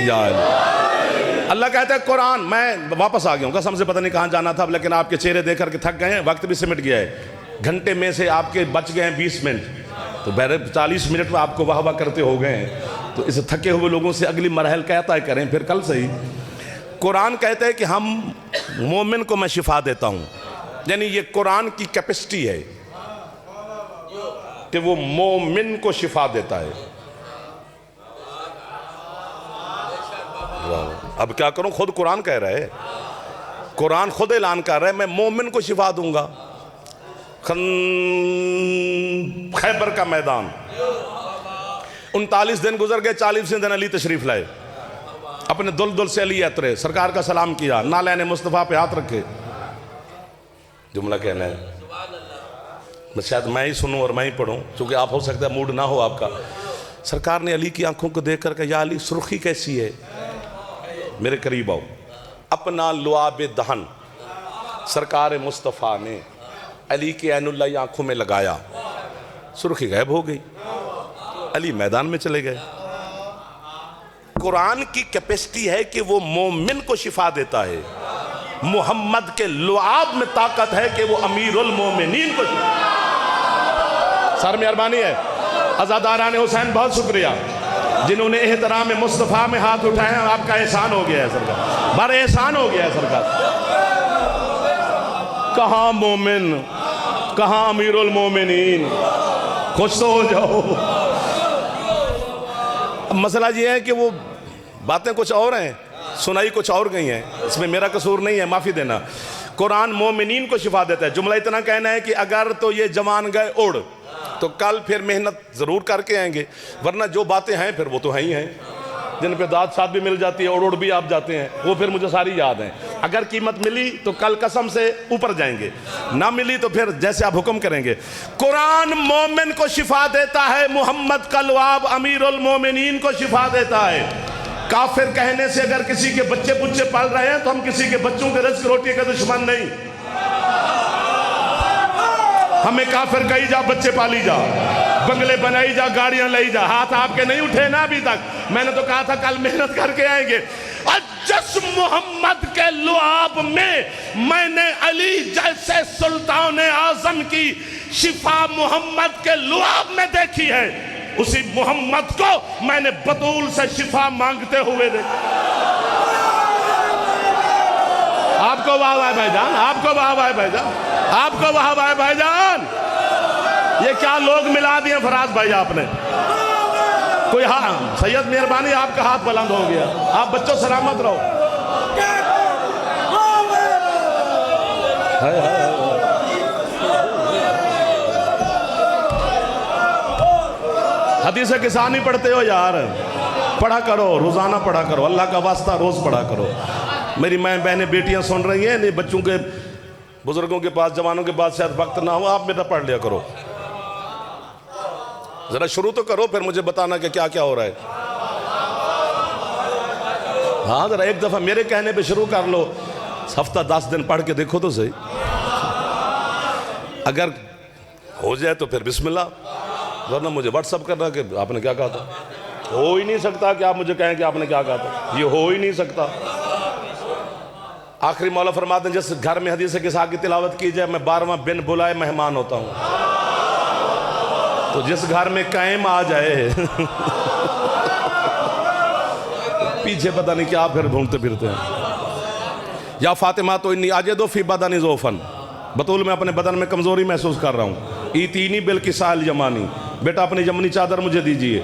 यार अल्लाह कहता है कुरान, मैं वापस आ गया हूँ, कसम से पता नहीं कहाँ जाना था, लेकिन आपके चेहरे देख करके थक गए हैं, वक्त भी सिमट गया है। घंटे में से आपके बच गए हैं 20 मिनट, तो 40 मिनट में आपको वाह वाह करते हो गए हैं। तो इस थके हुए लोगों से अगली मरहल क्या तय करें फिर कल से ही। कुरान कहते हैं कि हम मोमिन को मैं शिफा देता हूँ, यानी ये कुरान की कैपेसिटी है कि वो मोमिन को शिफा देता है। अब क्या करूं, खुद कुरान कह रहा है, कुरान खुद ऐलान कर रहा है मैं मोमिन को शिफा दूंगा। खैबर का मैदान 39 दिन गुजर गए, 40वें दिन अली तशरीफ लाए, अपने दुल से अली यात्रे, सरकार का सलाम किया, नालैन मुस्तफ़ा पे हाथ रखे। जुमला कहना है बस शायद मैं ही सुनूं और मैं ही पढ़ूं, क्योंकि आप हो सकता है मूड ना हो आपका। सरकार ने अली की आंखों को देख कर कहा, या अली सुर्खी कैसी है, मेरे करीब आओ। अपना लुआब दहन सरकार मुस्तफ़ा ने अली के ऐनुल्लाह आंखों में लगाया, सुर्खी गायब हो गई, अली मैदान में चले गए। कुरान की कैपेसिटी है कि वो मोमिन को शिफा देता है। मोहम्मद के लुआब में ताकत है कि वो अमीरुल मोमिनीन को। सर मेहरबानी है अज़ादारान हुसैन, बहुत शुक्रिया जिन्होंने एहतराम मुस्तफ़ा में हाथ उठाए हैं। आपका एहसान हो गया है सरकार, बड़ा एहसान हो गया है सरकार। कहाँ मोमिन, कहाँ अमीरुल मोमिनीन, खुश तो हो जाओ। अब मसला ये है कि वो बातें कुछ और हैं, सुनाई कुछ और गई हैं, इसमें मेरा कसूर नहीं है, माफ़ी देना। कुरान मोमिनीन को शिफा देता है। जुमला इतना कहना है कि अगर तो ये जवान गए उड़ तो कल फिर मेहनत ज़रूर करके आएंगे, वरना जो बातें हैं फिर वो तो हैं ही हैं, जिन पे दाद साथ भी मिल जाती है, उड़ भी आप जाते हैं, वो फिर मुझे सारी याद हैं। अगर कीमत मिली तो कल कसम से ऊपर जाएंगे, ना मिली तो फिर जैसे आप हुक्म करेंगे। कुरान मोमिन को शिफा देता है, मोहम्मद का लुआब अमीरुल मोमिनीन को शिफा देता है। काफिर कहने से अगर किसी के बच्चे बुच्चे पाल रहे हैं तो हम किसी के बच्चों के रिज़्क़ रोटी का दुश्मन नहीं। हमें काफिर कही जा बच्चे पाली जा, बंगले बनाई जा, गाड़ियां लाई जा, हाथ आपके नहीं उठे ना अभी तक। मैंने तो कहा था कल मेहनत करके आएंगे। और जिस मोहम्मद के लुआब में मैंने अली जैसे सुल्तान आजम की शिफा मोहम्मद के लुआब में देखी है, उसी मोहम्मद को मैंने बतूल से शिफा मांगते हुए देखा। आपको वाह वाह भाईजान, आपको वाह वाह भाईजान, आपको वाह वाह भाईजान। ये क्या लोग मिला दिए फराज भाई आपने। कोई हाँ सैयद मेहरबानी, आपका हाथ बुलंद हो गया, आप बच्चों सलामत रहो। हाय हाय हदीस किसान ही पढ़ते हो यार, पढ़ा करो, रोजाना पढ़ा करो, अल्लाह का वास्ता रोज पढ़ा करो। मेरी माँ बहनें बेटियां सुन रही हैं, नहीं बच्चों के बुजुर्गों के पास जवानों के पास शायद वक्त ना हो, आप बेटा पढ़ लिया करो, जरा शुरू तो करो, फिर मुझे बताना कि क्या क्या हो रहा है। हाँ जरा एक दफा मेरे कहने पे शुरू कर लो, हफ्ता 10 दिन पढ़ के देखो तो सही, अगर हो जाए तो फिर बिस्मिल्लाह, वरना मुझे व्हाट्सअप करना कि आपने क्या कहा था। हो ही नहीं सकता कि आप मुझे कहें कि आपने क्या कहा था, ये हो ही नहीं सकता। आखिरी मौला फरमाते हैं जिस घर में हदीस किसा की तिलावत की जाए मैं 12वां बिन बुलाए मेहमान होता हूँ। तो जिस घर में कायम आ जाए पीछे पता नहीं क्या फिर ढूंढते फिरते हैं। या फातिमा तो इन्नी आजे दो फी बदनी जोफन, बतूल मैं अपने बदन में कमजोरी महसूस कर रहा हूँ। ईतीनी बिल किसाल जमानी, बेटा अपनी जमनी चादर मुझे दीजिए।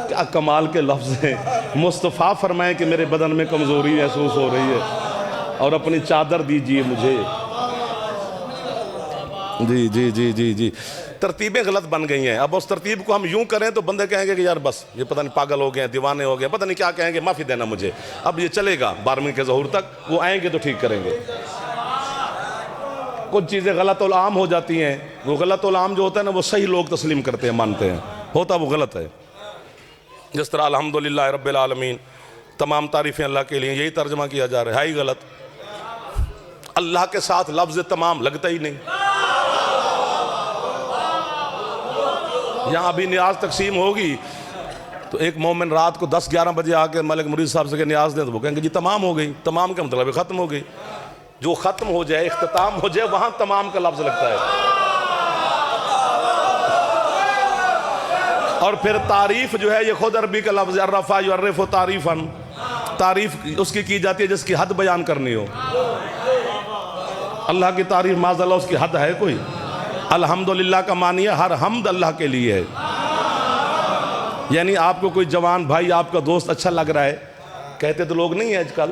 क्या कमाल के लफ्ज़ हैं। मुस्तफ़ा फरमाए कि मेरे बदन में कमजोरी महसूस हो रही है और अपनी चादर दीजिए मुझे। जी जी जी जी जी, तरतीबें गलत बन गई हैं। अब उस तरतीब को हम यूं करें तो बंदे कहेंगे कि यार बस ये पता नहीं पागल हो गए, दीवाने हो गए, पता नहीं क्या कहेंगे, माफ़ी देना मुझे। अब ये चलेगा 12वीं के ज़हूर तक, वो आएंगे तो ठीक करेंगे। कुछ चीज़ें गलत उल आम हो जाती हैं, वो गलत उल आम जो होता है ना वो सही लोग तस्लीम करते हैं, मानते हैं, होता वो गलत है। जिस तरह अल्हम्दुलिल्लाह रब्बिल आलमीन, तमाम तारीफ़ें अल्लाह के लिए, यही तर्जमा किया जा रहा है ही गलत। अल्लाह के साथ लफ्ज़ तमाम लगता ही नहीं। यहाँ अभी न्याज तकसीम होगी तो एक मोमिन रात को 10-11 बजे आके मलिक मुरीद साहब से न्याज दें तो वो कहेंगे जी तमाम हो गई। तमाम का मतलब ख़त्म हो गई। जो ख़त्म हो जाए, इख्तिताम हो जाए, वहाँ तमाम का लफ्ज़ लगता है। और फिर तारीफ जो है ये खुद अरबी का लफ्ज़ अर्रफ़ा युर्रिफ़ु तारीफ़न, तारीफ उसकी की जाती है जिसकी हद बयान करनी हो। अल्लाह की तारीफ माज़अल्लाह उसकी हद है कोई? अल्हम्दुलिल्लाह का मानिए हर हमद अल्लाह के लिए है। यानी आपको कोई जवान भाई आपका दोस्त अच्छा लग रहा है, कहते तो लोग नहीं है आजकल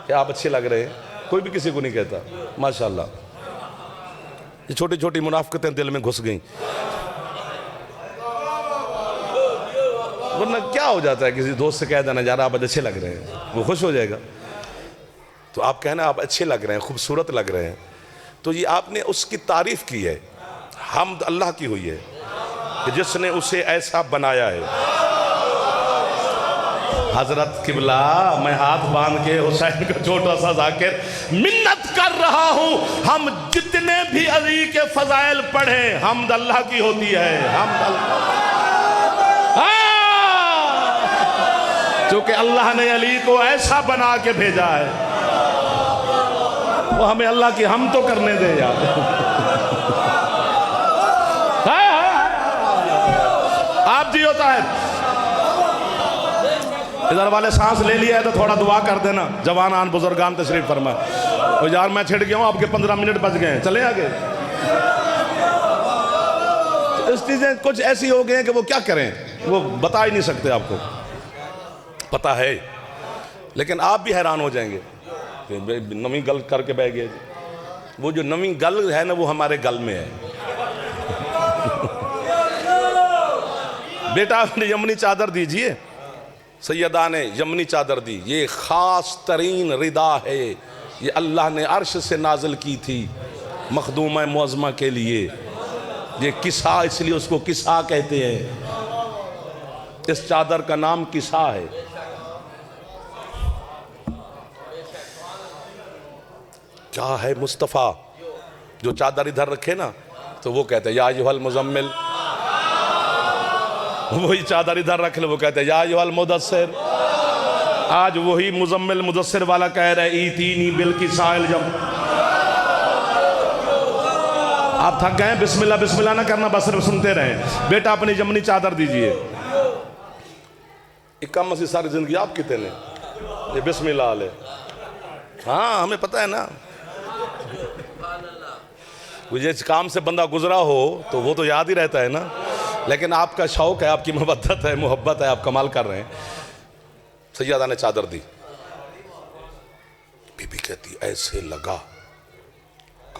कि आप अच्छे लग रहे हैं, कोई भी किसी को नहीं कहता माशाल्लाह। ये छोटी छोटी मुनाफिकतें दिल में घुस गई, वरना क्या हो जाता है किसी दोस्त से कह देना यार आप अच्छे लग रहे हैं, वो खुश हो जाएगा। तो आप कहना आप अच्छे लग रहे हैं, खूबसूरत लग रहे हैं, तो ये आपने उसकी तारीफ की है। हमद अल्लाह की हुई है कि जिसने उसे ऐसा बनाया है। हजरत किबला, मैं हाथ बांध के हुसैन का छोटा सा जाकिर मिन्नत कर रहा हूं, हम जितने भी अली के फजाइल पढ़े हमद अल्लाह की होती है। हमद क्योंकि अल्लाह ने अली को ऐसा बना के भेजा है, वो हमें अल्लाह की हम तो करने दे यार। आप जी होता है इधर वाले सांस ले लिया है तो थोड़ा दुआ कर देना, जवान बुजुर्गान तशरीफ फरमा। तो यार मैं छिड़ गया हूँ, आपके 15 मिनट बच गए हैं, चले आगे। इस चीजें कुछ ऐसी हो गई हैं कि वो क्या करें, वो बता ही नहीं सकते। आपको पता है, लेकिन आप भी हैरान हो जाएंगे। नवी गल करके बह गए, वो जो नवी गल है ना वो हमारे गल में है। बेटा आपने यमनी चादर दीजिए, सैयदा ने यमनी चादर दी, ये खास तरीन रिदा है, ये अल्लाह ने अर्श से नाजिल की थी मखदूम मुअज़्ज़मा के लिए। ये किसा, इसलिए उसको किसा कहते हैं, इस चादर का नाम किसा है। क्या है मुस्तफ़ा, जो चादर इधर रखे ना तो वो कहते हैं या अय्युहल मुज़म्मिल, वही चादर इधर रख ले वो कहते हैं या अय्युहल मुदस्सिर। आज वही मुज़म्मिल मुदस्सिर वाला कह रहा है ईतीनी बिल किसाइल। जब आप थक गए बिस्मिल्लाह बिस्मिल्लाह ना करना, बस सिर्फ सुनते रहें। बेटा अपनी जमनी चादर दीजिए। इक्का से सारी जिंदगी आप कितने ने ये बिस्मिल्लाह ले। हाँ हमें पता है ना, जिस काम से बंदा गुजरा हो तो वो तो याद ही रहता है ना, लेकिन आपका शौक है, आपकी मोहब्बत है, मोहब्बत है, आप कमाल कर रहे हैं। सैयदा ने चादर दी, बीबी कहती ऐसे लगा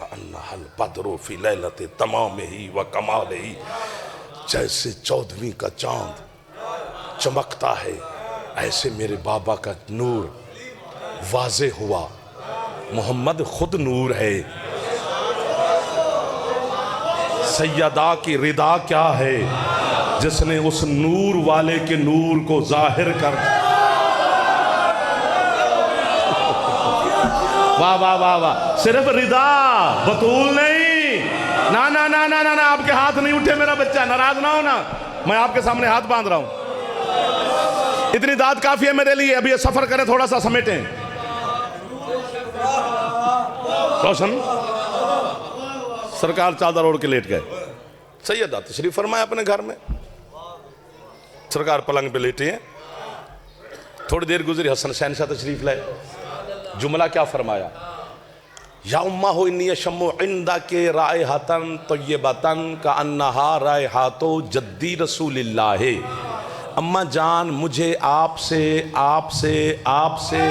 अन्नहल बद्रो फी लैलते तमाम ही व कमाल ही, जैसे 14वीं का चांद चमकता है ऐसे मेरे बाबा का नूर वाज़े हुआ। मोहम्मद खुद नूर है। सैयदा की रिदा क्या है, जिसने उस नूर वाले के नूर को जाहिर कर। वाह वाह वाह वाह, सिर्फ रिदा बतूल नहीं। ना ना ना ना ना ना, आपके हाथ नहीं उठे मेरा बच्चा, नाराज ना हो ना, मैं आपके सामने हाथ बांध रहा हूं। इतनी दाद काफी है मेरे लिए। अभी ये सफर करें, थोड़ा सा समेटें। रोशन सरकार चादर ओढ़ के लेट गए। सैयदा तशरीफ फरमाए अपने घर में, सरकार पलंग पे लेटे हैं। थोड़ी देर गुजरी, हसन शहनशाह तशरीफ लाए। जुमला क्या फरमाया, या उम्मा हो इन्नी शम्मो इंदा के राय हातन तो ये बतन का अन्नहा राय हाथो जद्दी रसूलिल्लाह। अम्मा जान मुझे आपसे आपसे आपसे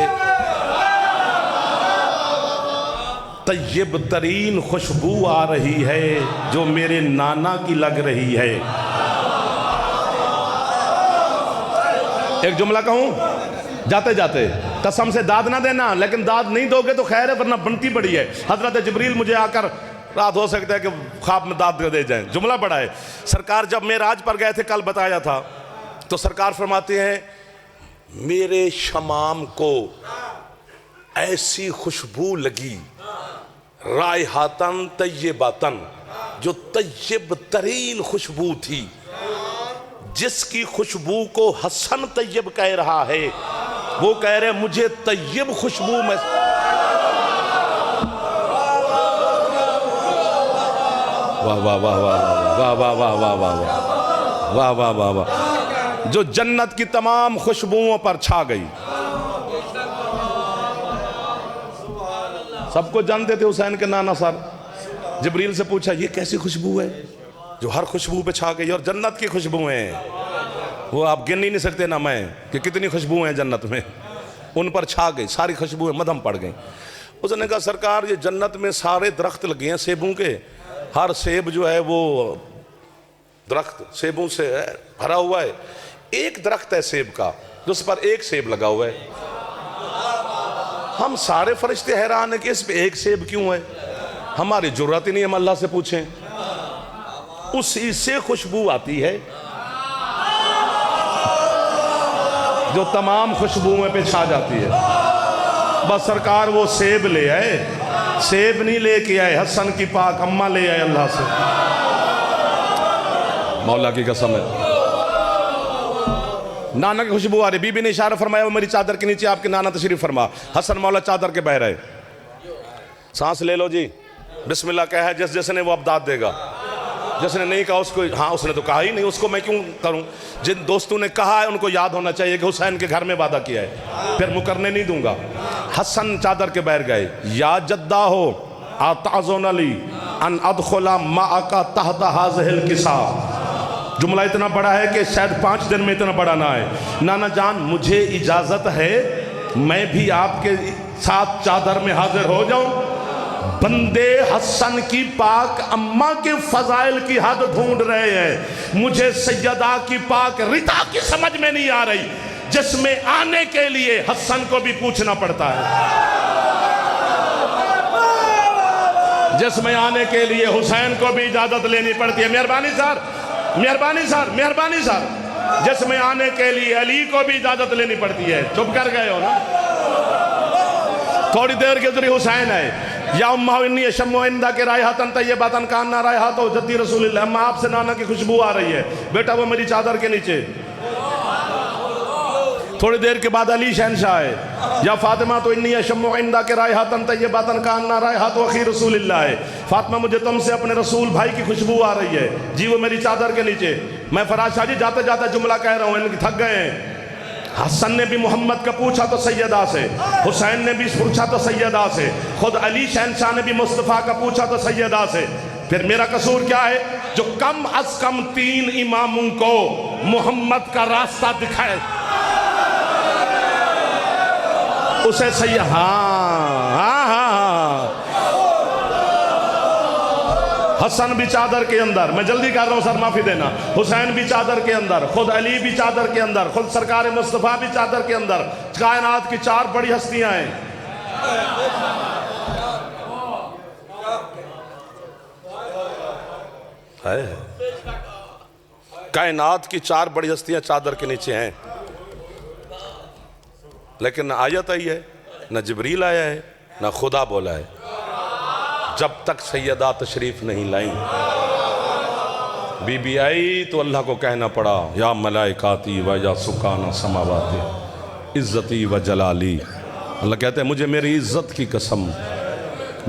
तय्यब तरीन खुशबू आ रही है जो मेरे नाना की लग रही है। एक जुमला कहूं जाते जाते, कसम से दाद ना देना, लेकिन दाद नहीं दोगे तो खैर है, वरना बनती बड़ी है। हजरत जिब्रील मुझे आकर, रात हो सकता है कि ख्वाब में दाद दे जाएं। जुमला बड़ा है। सरकार जब मेराज पर गए थे, कल बताया था, तो सरकार फरमाते हैं मेरे शमाम को ऐसी खुशबू लगी, रायहातन तय्यबातन, जो तय्यब तरीन खुशबू थी, जिसकी खुशबू को हसन तय्यब कह रहा है, वो कह रहे मुझे तय्यब खुशबू में। वाह वाह वाह वाह वाह वाह वाह वाह वाह वाह वाह वाह वाह वाह, जो जन्नत की तमाम खुशबुओं पर छा गई। सबको जानते थे हुसैन के नाना सर। जिब्रील से पूछा ये कैसी खुशबू है जो हर खुशबू पे छा गई? और जन्नत की खुशबुएं हैं, वो आप गिन ही नहीं सकते ना मैं कि कितनी खुशबुएं हैं जन्नत में। उन पर छा गई सारी खुशबुएं, मदहम पड़ गई। उसने कहा सरकार ये जन्नत में सारे दरख्त लगे हैं सेबों के, हर सेब जो है वो दरख्त सेबों से भरा हुआ है। एक दरख्त है सेब का जिस पर एक सेब लगा हुआ है। हम सारे फरिश्ते हैरान है कि इस पे एक सेब क्यों है। हमारी जरूरत ही नहीं हम अल्लाह से पूछें, उसी से खुशबू आती है जो तमाम खुशबुओं पे छा जाती है। बस सरकार वो सेब ले आए, सेब नहीं लेके आए, हसन की पाक अम्मा ले आए अल्लाह से। मौला की कसम है, नाना की खुशबू आ रही। बीबी ने इशारा फरमाया वो मेरी चादर के नीचे आपके नाना तशरीफ फरमा। हसन मौला चादर के बह रहे। सांस ले लो जी, बिस्मिल्लाह कहा है जिस जिसने वो अब दाद देगा, जिसने नहीं कहा उसको, हाँ उसने तो कहा ही नहीं, उसको मैं क्यों करूं। जिन दोस्तों ने कहा है उनको याद होना चाहिए कि हुसैन के घर में वादा किया है, फिर मुकरने नहीं दूंगा। हसन चादर के बैठ गए। या जद्दा हो आताज़ोन अली अन अदखुला माअका तहता हाज़िहिल किसा। जुमला इतना बड़ा है कि शायद 5 दिन में इतना बड़ा ना है। नाना जान मुझे इजाजत है मैं भी आपके साथ चादर में हाजिर हो जाऊं। बंदे हसन की पाक अम्मा के फजाइल की हद ढूंढ रहे हैं, मुझे सैयदा की पाक रिता की समझ में नहीं आ रही, जिसमें आने के लिए हसन को भी पूछना पड़ता है, जिसमें आने के लिए हुसैन को भी इजाजत लेनी पड़ती है। मेहरबानी सर, मेहरबानी सर, मेहरबानी सर। जिसमें आने के लिए अली को भी इजाजत लेनी पड़ती है। चुप कर गए हो ना? थोड़ी देर के जरिए हुसैन है। या उम्मा इन्नी अशम्मु इंदा के रायहातन तय्यबतन कान्ना रायहातो जद्दी रसूलिल्लाह। अम्मा आपसे नाना की खुशबू आ रही है, बेटा वो मेरी चादर के नीचे। थोड़ी देर के बाद अली शहनशाह है। या फातिमा तो इन्नी अशम्मु इंदा के रायहातन तय्यबतन कान्ना रायहातो अखी रसूलिल्लाह है। फातिमा मुझे तुमसे अपने रसूल भाई की खुशबू आ रही है जी, वो मेरी चादर के नीचे। मैं फराज शाह जी जाते जाते जुमला कह रहा हूँ, इनकी थक गए हैं। हसन ने भी मोहम्मद का पूछा तो सैयदा से, हुसैन ने भी पूछा तो सैयदा से, खुद अली शहनशाह ने भी मुस्तफ़ा का पूछा तो सैयदा से। फिर मेरा कसूर क्या है जो कम अज कम 3 इमामों को मोहम्मद का रास्ता दिखाए, उसे सैयद। हाँ हसन भी चादर के अंदर, मैं जल्दी कर रहा हूं सर माफी देना। हुसैन भी चादर के अंदर, खुद अली भी चादर के अंदर, खुद सरकार मुस्तफ़ा भी चादर के अंदर। कायनात की 4 बड़ी हस्तियां हैं। कायनात की 4 बड़ी हस्तियां चादर के नीचे हैं, लेकिन न आयत आई है, न जिब्रील आया है, न खुदा बोला है। जब तक सैयदा तशरीफ नहीं लाई, बीबी आई तो अल्लाह को कहना पड़ा या मलाइकाती व या सुकाना समावाती इज्जती व जलाली। अल्लाह कहते हैं मुझे मेरी इज्जत की कसम,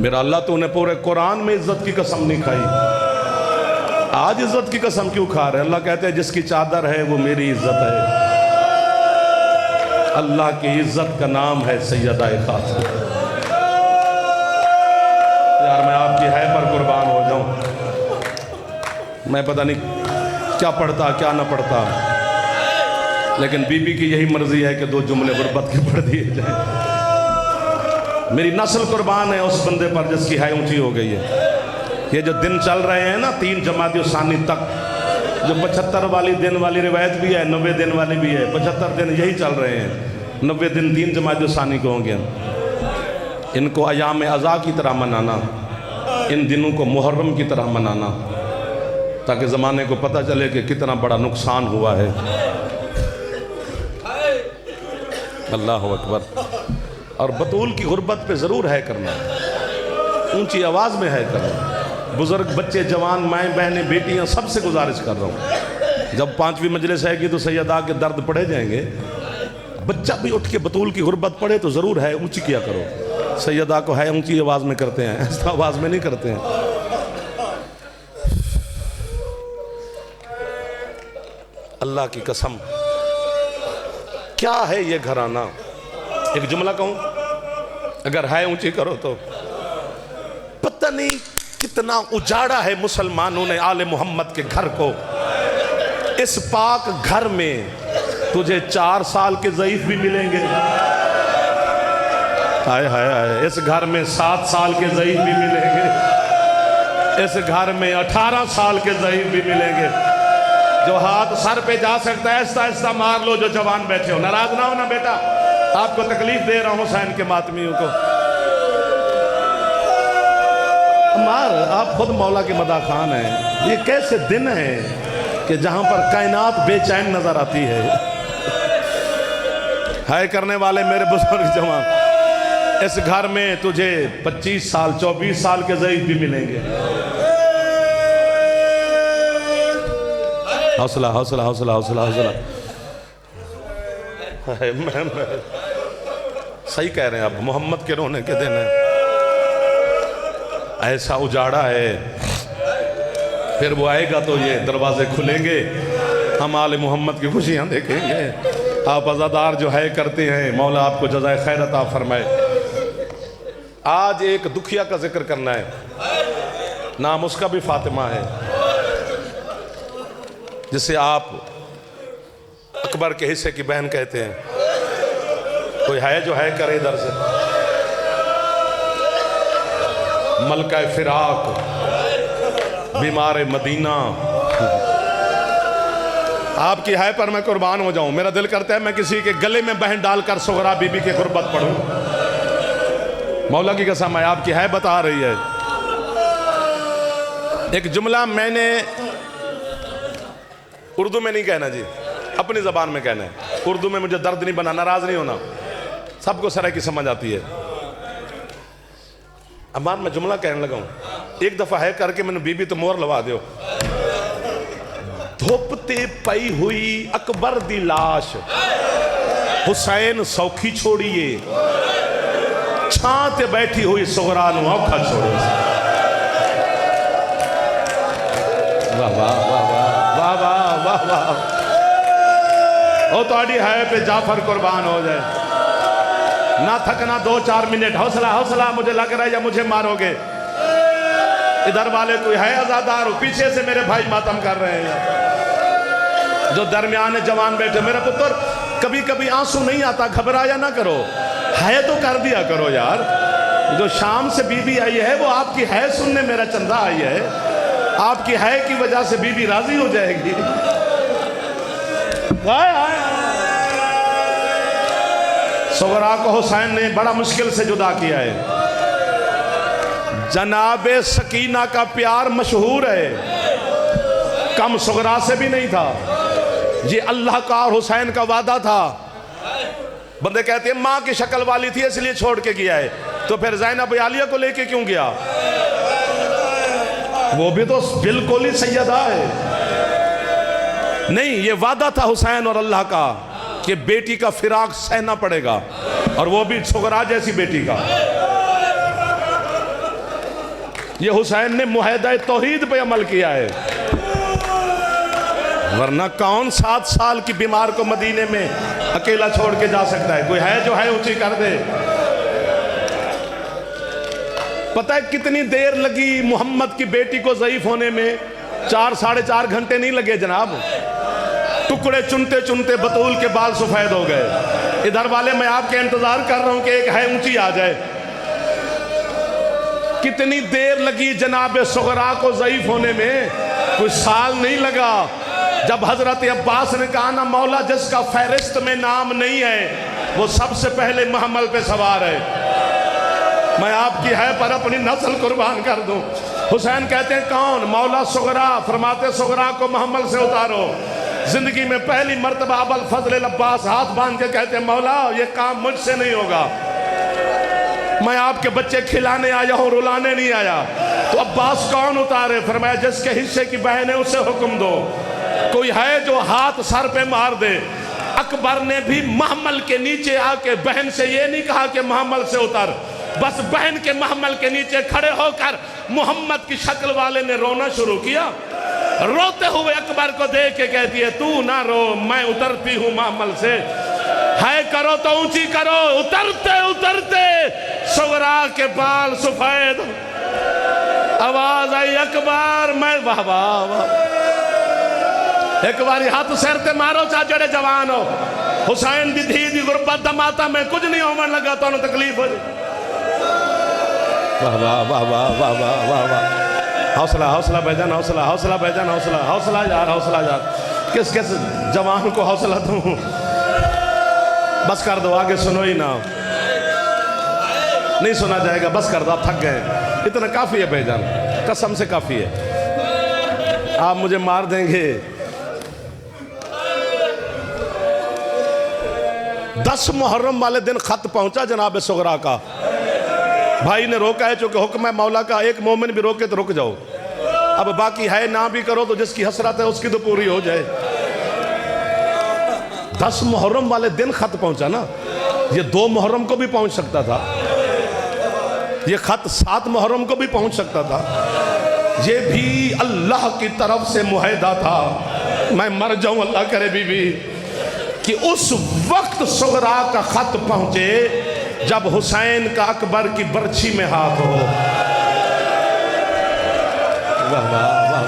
मेरा अल्लाह तूने पूरे कुरान में इज्जत की कसम नहीं खाई, आज इज्जत की कसम क्यों खा रहे? अल्लाह कहते हैं जिसकी चादर है वो मेरी इज्जत है। अल्लाह की इज्जत का नाम है सैयदा खातून। यार मैं आपकी है पर कुर्बान हो जाऊं। मैं पता नहीं क्या पढ़ता क्या ना पढ़ता, लेकिन बीबी की यही मर्जी है कि 2 जुमले गुर्बत के पढ़ दिए जाए। मेरी नस्ल कुर्बान है उस बंदे पर जिसकी है ऊंची हो गई है। ये जो दिन चल रहे हैं ना 3 जमाती सानी तक, जो 75 वाली दिन वाली रिवायत भी है, 90 दिन वाली भी है, 75 दिन यही चल रहे हैं। 90 दिन 3 जमाती सानी को होंगे। इनको अयाम अज़ा की तरह मनाना, इन दिनों को मुहर्रम की तरह मनाना, ताकि ज़माने को पता चले कि कितना बड़ा नुकसान हुआ है। अल्लाह अकबर। और बतूल की गुर्बत पे ज़रूर है करना, ऊंची आवाज़ में है करना। बुज़ुर्ग बच्चे जवान माएँ बहनें बेटियाँ सबसे गुजारिश कर रहा हूँ, जब 5वीं मजलिस है कि तो सैयदा के दर्द पढ़े जाएंगे, बच्चा भी उठ के बतूल की गुर्बत पढ़े तो ज़रूर है ऊंची किया करो। सैयदा को है ऊंची आवाज़ में करते हैं, ऐसा आवाज़ में नहीं करते हैं। अल्लाह की कसम, क्या है ये घराना। एक जुमला कहूं, अगर है ऊंची करो तो, पता नहीं कितना उजाड़ा है मुसलमानों ने आले मोहम्मद के घर को। इस पाक घर में तुझे 4 साल के ज़ईफ भी मिलेंगे, हाय हाय हाय। इस घर में 7 साल के ज़ईफ भी मिलेंगे, इस घर में 18 साल के ज़ईफ भी मिलेंगे। जो हाथ सर पे जा सकता है ऐसा ऐसा मार लो जो जवान बैठे हो। नाराज ना हो ना बेटा, आपको तकलीफ दे रहा हूं हुसैन के मातमियों को। मार, आप खुद मौला के मदा खान हैं। ये कैसे दिन हैं कि जहां पर कायनात बेचैन नजर आती है। हाय करने वाले मेरे बुजुर्ग जवान, इस घर में तुझे 25 साल 24 साल के ज़ईफ भी मिलेंगे। हौसला हौसला हौसला हौसला हौसला। सही कह रहे हैं आप, मोहम्मद के रोने के दिन है। ऐसा उजाड़ा है, फिर वो आएगा तो ये दरवाजे खुलेंगे, हम आले मोहम्मद की खुशियां देखेंगे। आप अज़ादार जो है करते हैं, मौला आपको जज़ाए खैर अता फरमाए। आज एक दुखिया का जिक्र करना है, नाम उसका भी फातिमा है, जिसे आप अकबर के हिस्से की बहन कहते हैं। कोई है जो है करे इधर से। मलका फिराक, बीमार मदीना, आपकी है पर मैं कुर्बान हो जाऊं। मेरा दिल करता है मैं किसी के गले में बहन डालकर सुगरा बीबी की गुर्बत पढ़ूं। मौला की कसम है, आपकी है बता रही है। एक जुमला मैंने उर्दू में नहीं कहना जी, अपनी ज़बान में कहना है। उर्दू में मुझे दर्द नहीं बना, नाराज नहीं होना, सबको सराय की समझ आती है। अमान मैं जुमला कहने लगा हूं, एक दफा है करके मैंने बीबी तो मोहर लगा दो। धोपते पई हुई अकबर दी लाश, हुसैन सौखी छोड़िए, छां ते बैठी हुई सुगरा नूं औखा छोड़िए। वाह वाह वाह वाह वाह वाह वाह। ओ ताड़ी है पे जाफर कुर्बान हो जाए। ना थकना 2-4 मिनट, हौसला हौसला। मुझे लग रहा है या मुझे मारोगे। इधर वाले कोई है आजादार, पीछे से मेरे भाई मातम कर रहे हैं। जो दरमियान जवान बैठे, मेरा पुत्र कभी कभी आंसू नहीं आता, घबराया ना करो, है तो कर दिया करो यार। जो शाम से बीबी आई है वो आपकी है सुनने मेरा चंदा आई है। आपकी है की वजह से बीबी राजी हो जाएगी। सुगरा को हुसैन ने बड़ा मुश्किल से जुदा किया है। जनाबे सकीना का प्यार मशहूर है, कम सुगरा से भी नहीं था। ये अल्लाह का और हुसैन का वादा था। बंदे कहते हैं माँ की शक्ल वाली थी इसलिए छोड़ के गया है, तो फिर ज़ैनब आलिया को लेके क्यों गया? वो भी तो बिल्कुल ही सैयदा है। नहीं, ये वादा था हुसैन और अल्लाह का कि बेटी का फिराक सहना पड़ेगा, और वो भी सुगरा जैसी बेटी का। ये हुसैन ने मुआहदा तौहीद पे अमल किया है, वरना कौन 7 साल की बीमार को मदीने में अकेला छोड़ के जा सकता है? कोई है जो है ऊंची कर दे। पता है कितनी देर लगी मोहम्मद की बेटी को ज़ईफ होने में? 4-4.5 घंटे नहीं लगे जनाब। टुकड़े चुनते चुनते बतूल के बाल सफेद हो गए। इधर वाले मैं आपके इंतजार कर रहा हूं कि एक है ऊंची आ जाए। कितनी देर लगी जनाब सुगरा को ज़ईफ होने में? कुछ साल नहीं लगा। जब हजरत अब्बास ने कहा ना, मौला जिसका फहरिस्त में नाम नहीं है वो सबसे पहले महमल पे सवार है, मैं आपकी है पर अपनी नस्ल कुर्बान कर दूं। हुसैन कहते हैं कौन? मौला सुगरा। फरमाते सुगरा को महमल से उतारो। जिंदगी में पहली मर्तबा अबुल फजल अब्बास हाथ बांध के कहते हैं मौला ये काम मुझसे नहीं होगा, मैं आपके बच्चे खिलाने आया हूं, रुलाने नहीं आया। तो अब्बास कौन उतारे? फरमाया जिसके हिस्से की बहन है उसे हुक्म दो। कोई है जो हाथ सर पे मार दे? अकबर ने भी महमल के नीचे आके बहन से ये नहीं कहा कि महमल से उतर, बस बहन के महमल के नीचे खड़े होकर मोहम्मद की शक्ल वाले ने रोना शुरू किया। रोते हुए अकबर को देख के कहती है तू ना रो, मैं उतरती हूँ मामल से, है करो तो ऊंची करो। उतरते उतरते सुगरा के बाल सफेद, आवाज आई अकबर मैं, वाह वाह वाह। एक बारी हाथ सर ते मारो चा जड़े जवान हो, हुसैन दी धी दी गुरबत दा माता में कुछ नहीं होने लगा तो तकलीफ हो जाए। वाह वाह वाह वाह वाह वाह वाह वाह। हौसला हौसला भाईजान, हौसला हौसला भाईजान, हौसला हौसला यार, हौसला यार। किस किस जवान को हौसला दूं? बस कर दो, आगे सुनो ही ना, नहीं सुना जाएगा, बस कर दो, आप थक गए। इतना काफी है भाईजान, कसम से काफी है। आप मुझे मार देंगे। 10 मुहर्रम वाले दिन खत पहुंचा जनाब सुगरा का। भाई ने रोका है चूंकि हुक्म है मौला का, एक मोमिन भी रोके तो रुक जाओ। अब बाकी है ना भी करो तो जिसकी हसरत है उसकी तो पूरी हो जाए। 10 मुहर्रम वाले दिन खत पहुंचा ना, ये 2 मुहर्रम को भी पहुंच सकता था, ये खत 7 मुहर्रम को भी पहुंच सकता था। ये भी अल्लाह की तरफ से मुआहदा था, मैं मर जाऊं अल्लाह करे बीबी, कि उस वक्त सुगरा का खत पहुंचे जब हुसैन का अकबर की बर्छी में हाथ हो। वाह वाह वाह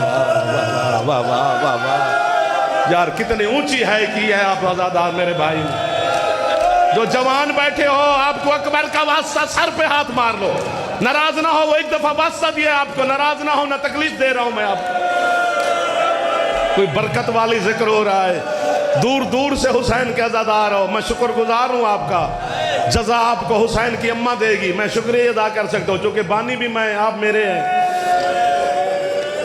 वाह वाह वाह वाह यार, कितनी ऊंची है की है आप आजादार मेरे भाई। जो जवान बैठे हो, आपको अकबर का वास्ता सर पे हाथ मार लो, नाराज ना हो। वो एक दफा वास्ता दिया आपको, नाराज ना हो, ना तकलीफ दे रहा हूं मैं आपको। कोई बरकत वाली जिक्र हो रहा है, दूर दूर से हुसैन के अज़ादार हो, मैं शुक्रगुजार हूँ आपका। जजा आपको हुसैन की अम्मा देगी, मैं शुक्रिया अदा कर सकता हूँ, चूंकि बानी भी मैं, आप मेरे हैं।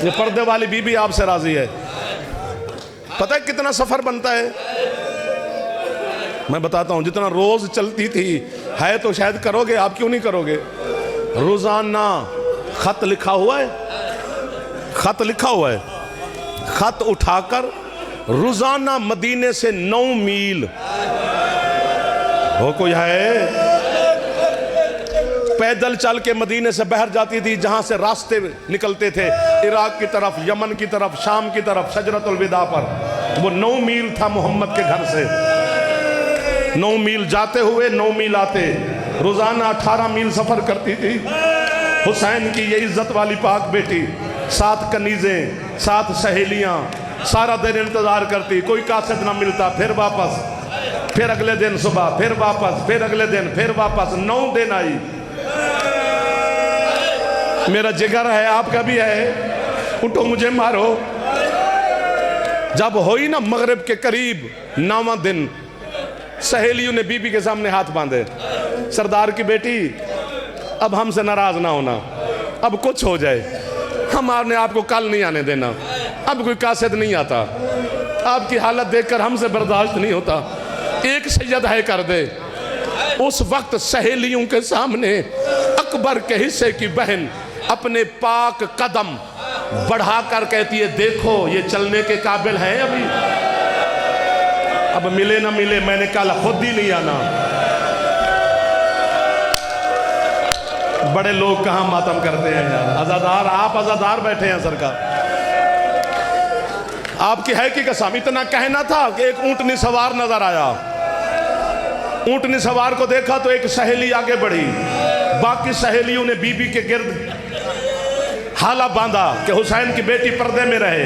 ये पर्दे वाली बीबी आपसे राजी है। पता है कितना सफर बनता है? मैं बताता हूँ, जितना रोज चलती थी है तो शायद करोगे, आप क्यों नहीं करोगे? रोजाना खत लिखा हुआ है, खत लिखा हुआ है, खत उठाकर रोजाना मदीने से 9 मील हो, कोई है पैदल चल के मदीने से बाहर जाती थी, जहां से रास्ते निकलते थे इराक की तरफ, यमन की तरफ, शाम की तरफ, शजरतुल विदा पर। वो 9 मील था मोहम्मद के घर से, 9 मील जाते हुए 9 मील आते, रोजाना 18 मील सफर करती थी। हुसैन की ये इज्जत वाली पाक बेटी, 7 कनीजें, 7 सहेलियां, सारा दिन इंतजार करती, कोई कासिद ना मिलता, फिर वापस, फिर अगले दिन सुबह, फिर वापस, फिर अगले दिन, फिर वापस। 9 दिन आई। मेरा जिगर है, आपका भी है, उठो मुझे मारो। जब हुई ना मगरिब के करीब 9वां दिन, सहेलियों ने बीबी के सामने हाथ बांधे, सरदार की बेटी अब हमसे नाराज ना होना, अब कुछ हो जाए, हमने आपको कल नहीं आने देना, अब कोई कासिद नहीं आता, आपकी हालत देखकर हमसे बर्दाश्त नहीं होता, एक सैयद है कर दे। उस वक्त सहेलियों के सामने अकबर के हिस्से की बहन अपने पाक कदम बढ़ाकर कहती है, देखो ये चलने के काबिल हैं अभी, अब मिले ना मिले, मैंने कल खुद ही नहीं आना। बड़े लोग कहां मातम करते हैं यार। आजादार, आप आजादार बैठे हैं सरकार, आपकी है कि कसम। इतना कहना था कि एक ऊंटनी सवार नजर आया, ऊंटनी सवार को देखा तो एक सहेली आगे बढ़ी, बाकी सहेलियों ने बीबी के गिर्द हाला बांधा कि हुसैन की बेटी पर्दे में रहे।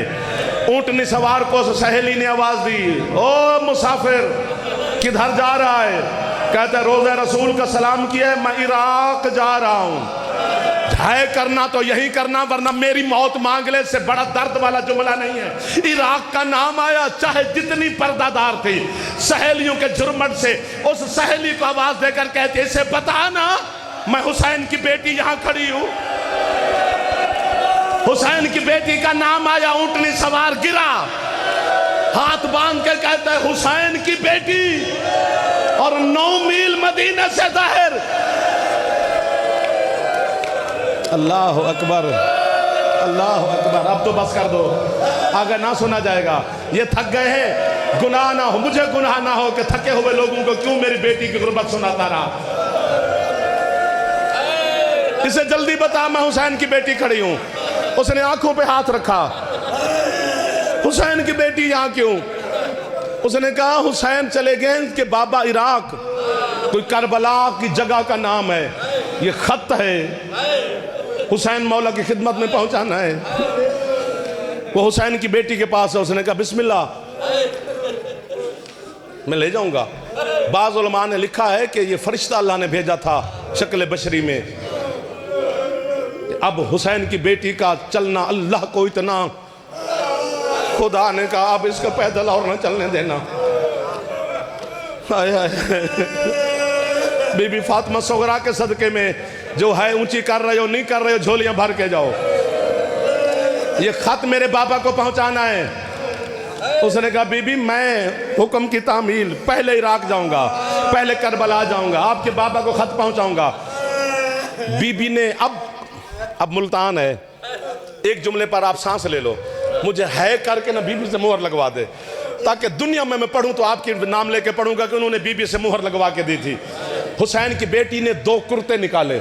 ऊंटनी सवार को सहेली ने आवाज दी, ओ मुसाफिर किधर जा रहा है? कहता है रोज़े रसूल का सलाम किया है, मैं इराक जा रहा हूं। है करना तो यही करना, वरना मेरी मौत मांग ले, इससे बड़ा दर्द वाला जुमला नहीं है। इराक का नाम आया, चाहे जितनी पर्दादार थी, सहेलियों के जुर्मट से उस सहेली को आवाज देकर कहती है, इसे बता ना मैं हुसैन की बेटी यहां खड़ी हूं। हुसैन की बेटी का नाम आया, ऊंटनी सवार गिरा, हाथ बांध के कहता है हुसैन की बेटी, और 9 मील मदीने से दाहिर। अल्लाह अकबर, अल्लाह अकबर। अब तो बस कर दो, आगे ना सुना जाएगा। ये थक गए हैं, गुनाह ना हो, मुझे गुनाह ना हो कि थके हुए लोगों को क्यों मेरी बेटी की गुर्बत सुनाता रहा। इसे जल्दी बता मैं हुसैन की बेटी खड़ी हूं। उसने आंखों पे हाथ रखा, हुसैन की बेटी यहाँ क्यों? उसने कहा हुसैन चले गए कि बाबा इराक, कोई करबला की जगह का नाम है, ये खत है, हुसैन मौला की खिदमत में पहुंचाना है। वो हुसैन की बेटी के पास है। उसने कहा बिस्मिल्लाह, मैं ले जाऊंगा। बाज़ उलमा ने लिखा है कि ये फरिश्ता अल्लाह ने भेजा था शक्ल बशरी में। अब हुसैन की बेटी का चलना अल्लाह को इतना, खुदा ने कहा अब इसको पैदल और न चलने देना। हाय हाय, बीबी फातिमा सुगरा के सदके में जो है ऊंची कर रहे हो नहीं कर रहे हो, झोलियां भर के जाओ, ये खत मेरे बाबा को पहुंचाना है। उसने कहा बीबी मैं हुक्म की तामील, पहले इराक जाऊंगा, पहले करबला जाऊंगा, आपके बाबा को खत पहुंचाऊंगा। बीबी ने अब मुल्तान है, एक जुमले पर आप सांस ले लो, मुझे है करके ना बीबी से मुहर लगवा दे, ताकि दुनिया में मैं पढ़ूं तो आपके नाम लेके पढ़ूंगा कि उन्होंने बीबी से मुहर लगवा के दी थी। हुसैन की बेटी ने 2 कुर्ते निकाले,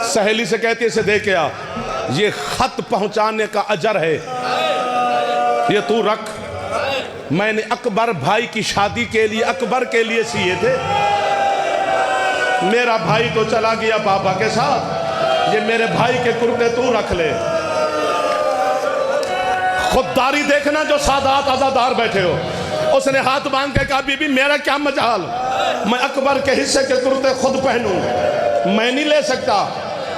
सहेली से कहती है इसे दे के आ, ये खत पहुंचाने का अजर है, ये तू रख। मैंने अकबर भाई की शादी के लिए अकबर के लिए सिए थे, मेरा भाई तो चला गया बाबा के साथ, ये मेरे भाई के कुर्ते तू रख ले। खुददारी देखना जो सादात आजादार बैठे हो। उसने हाथ बांध के कहा बीबी मेरा क्या मजाल, मैं अकबर के हिस्से के कुर्ते खुद पहनूं, मैं नहीं ले सकता।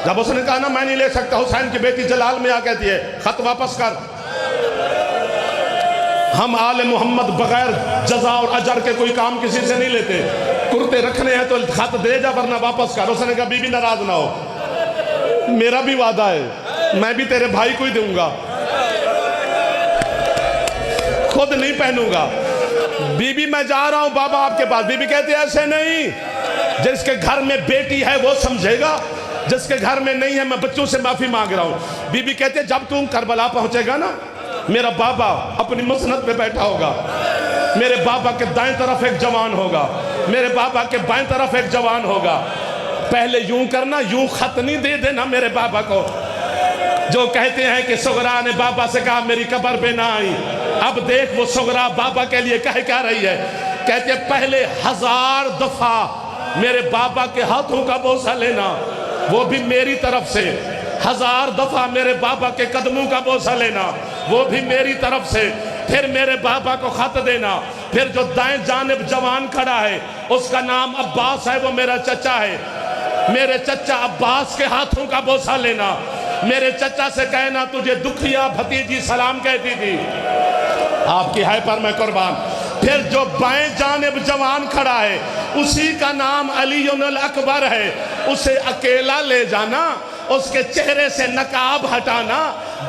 जब उसने कहा ना मैं नहीं ले सकता, हुसैन की बेटी जलाल में आ कहती है खत वापस कर, हम आले मोहम्मद बगैर जजा और अजर के कोई काम किसी से नहीं लेते, कुर्ते रखने हैं तो खत दे जा वरना वापस कर। उसने कहा बीबी नाराज ना हो, मेरा भी वादा है, मैं भी तेरे भाई को ही दूंगा, खुद नहीं पहनूंगा। बीबी मैं जा रहा हूं बाबा आपके पास। बीबी कहती है ऐसे नहीं, जिसके घर में बेटी है वो समझेगा, जिसके घर में नहीं है मैं बच्चों से माफी मांग रहा हूं। बीबी कहती है जब तुम करबला पहुंचेगा ना, मेरा बाबा अपनी मसनद पे बैठा होगा, मेरे बाबा के दाएं तरफ एक जवान होगा, मेरे बाबा के बाएं तरफ एक जवान होगा। पहले यूं करना, यूं खत नहीं दे देना मेरे बाबा को। जो कहते हैं कि सुगरा ने बाबा से कहा मेरी कब्र पे ना आई, अब देख वो सुगरा बाबा के लिए कह क्या रही है। कहते हैं पहले 1000 दफा मेरे बाबा के हाथों का बोसा लेना, वो भी मेरी तरफ से, 1000 दफा मेरे बाबा के कदमों का बोसा लेना, वो भी मेरी तरफ से, फिर मेरे बाबा को खत देना। फिर जो दाएं जानिब जवान खड़ा है उसका नाम अब्बास है, वो मेरा चचा है, मेरे चचा अब्बास के हाथों का बोसा लेना, मेरे चचा से कहना तुझे दुखिया भतीजी सलाम कहती थी, आपकी है पर मैं कुर्बान। फिर जो बाएं जानिब जवान खड़ा है उसी का नाम अली अकबर है, उसे अकेला ले जाना, उसके चेहरे से नकाब हटाना,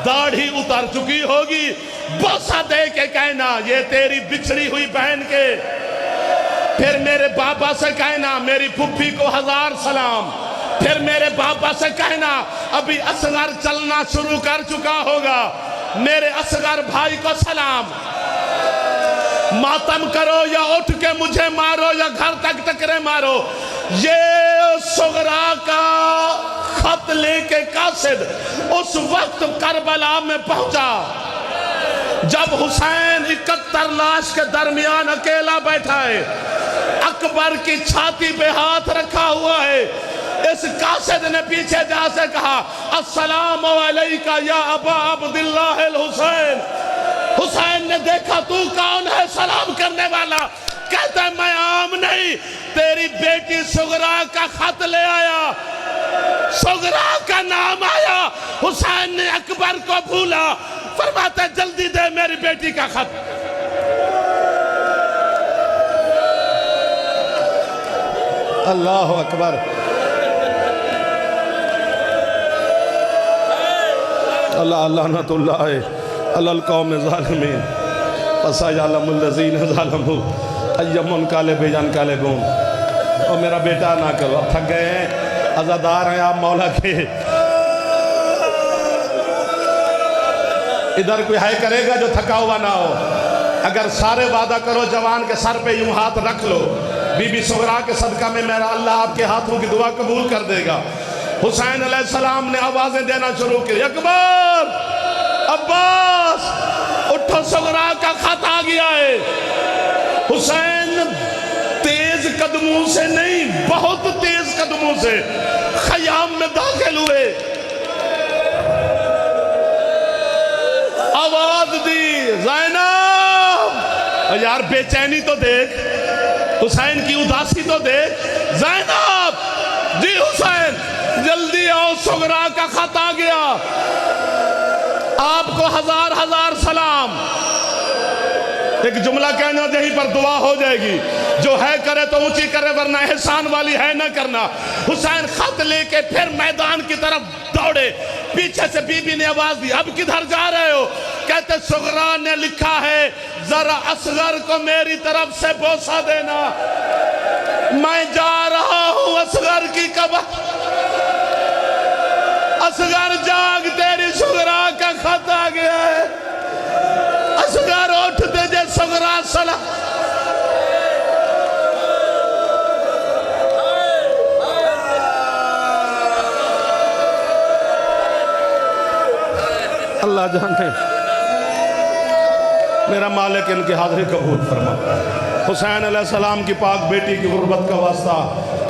दाढ़ी उतर चुकी होगी, बोसा दे के कहना ये तेरी बिछड़ी हुई बहन के। फिर मेरे बाबा से कहना मेरी फुफ्फी को 1000 सलाम। फिर मेरे बाबा से कहना अभी असगर चलना शुरू कर चुका होगा, मेरे असगर भाई को सलाम। मातम करो या उठ के मुझे मारो या घर तक टकरे मारो। ये सुगरा का खत लेके कासिद उस वक्त करबला में पहुंचा जब हुसैन 71 लाश के दरमियान अकेला बैठा है, अकबर की छाती पे हाथ रखा हुआ है। इस कासिद ने पीछे जा से कहा अस्सलामु अलैका या अबा अब्दुल्लाह अल हुसैन। हुसैन ने देखा तू कौन है सलाम करने वाला, कहता है मैं आम नहीं, तेरी बेटी सुगरा का खत ले आया, सुगरा का नाम आया। हुसैन ने अकबर को भूला, फरमाता जल्दी दे मेरी बेटी का खत। अल्लाह अकबर, अल्लाह अल्लाह नतुल्लाह अल्लाह कौम ज़ालिमीन फसयअलमुल्लज़ीन ज़लमू अय्यमुन कालिबन कालिबून। और मेरा बेटा ना करो, अब थक गए हैं, अज़ादार हैं आप मौला के। इधर कोई है करेगा जो थका हुआ ना हो। अगर सारे वादा करो जवान के सर पे यूं हाथ रख लो, बीबी सुगरा के सदका में मेरा अल्लाह आपके हाथों की दुआ कबूल कर देगा। हुसैन अलैहिस्सलाम ने आवाजें देना शुरू की, अकबर, अब्बास, उठो सुगरा का खत आ गया है। हुसैन तेज कदमों से नहीं, बहुत तेज कदमों से खयाम में दाखिल हुए, आवाज दी, ज़ैनब। यार बेचैनी तो देख, हुसैन की उदासी तो देख। ज़ैनब, जी हुसैन जल्दी आओ, सुगरा का खत आ गया, आपको हजार हजार सलाम। एक जुमला कहना, यहीं पर दुआ हो जाएगी। जो है करे तो ऊंची करे, वरना एहसान वाली है ना करना। हुसैन खत लेके फिर मैदान की तरफ दौड़े। पीछे से बीबी ने आवाज दी, अब किधर जा रहे हो? कहते सुगरा ने लिखा है, जरा असगर को मेरी तरफ से बोसा देना। मैं जा रहा हूं असगर की कब्र। असगर जाग, तेरी सुगरा का खत आ गया है। असगर उठ दे, जे सुगरा सलाम। अल्लाह जाने, मेरा मालिक इनकी हाजिरी कबूल फरमा। हुसैन अलैहिस्सलाम की पाक बेटी की गुर्बत का वास्ता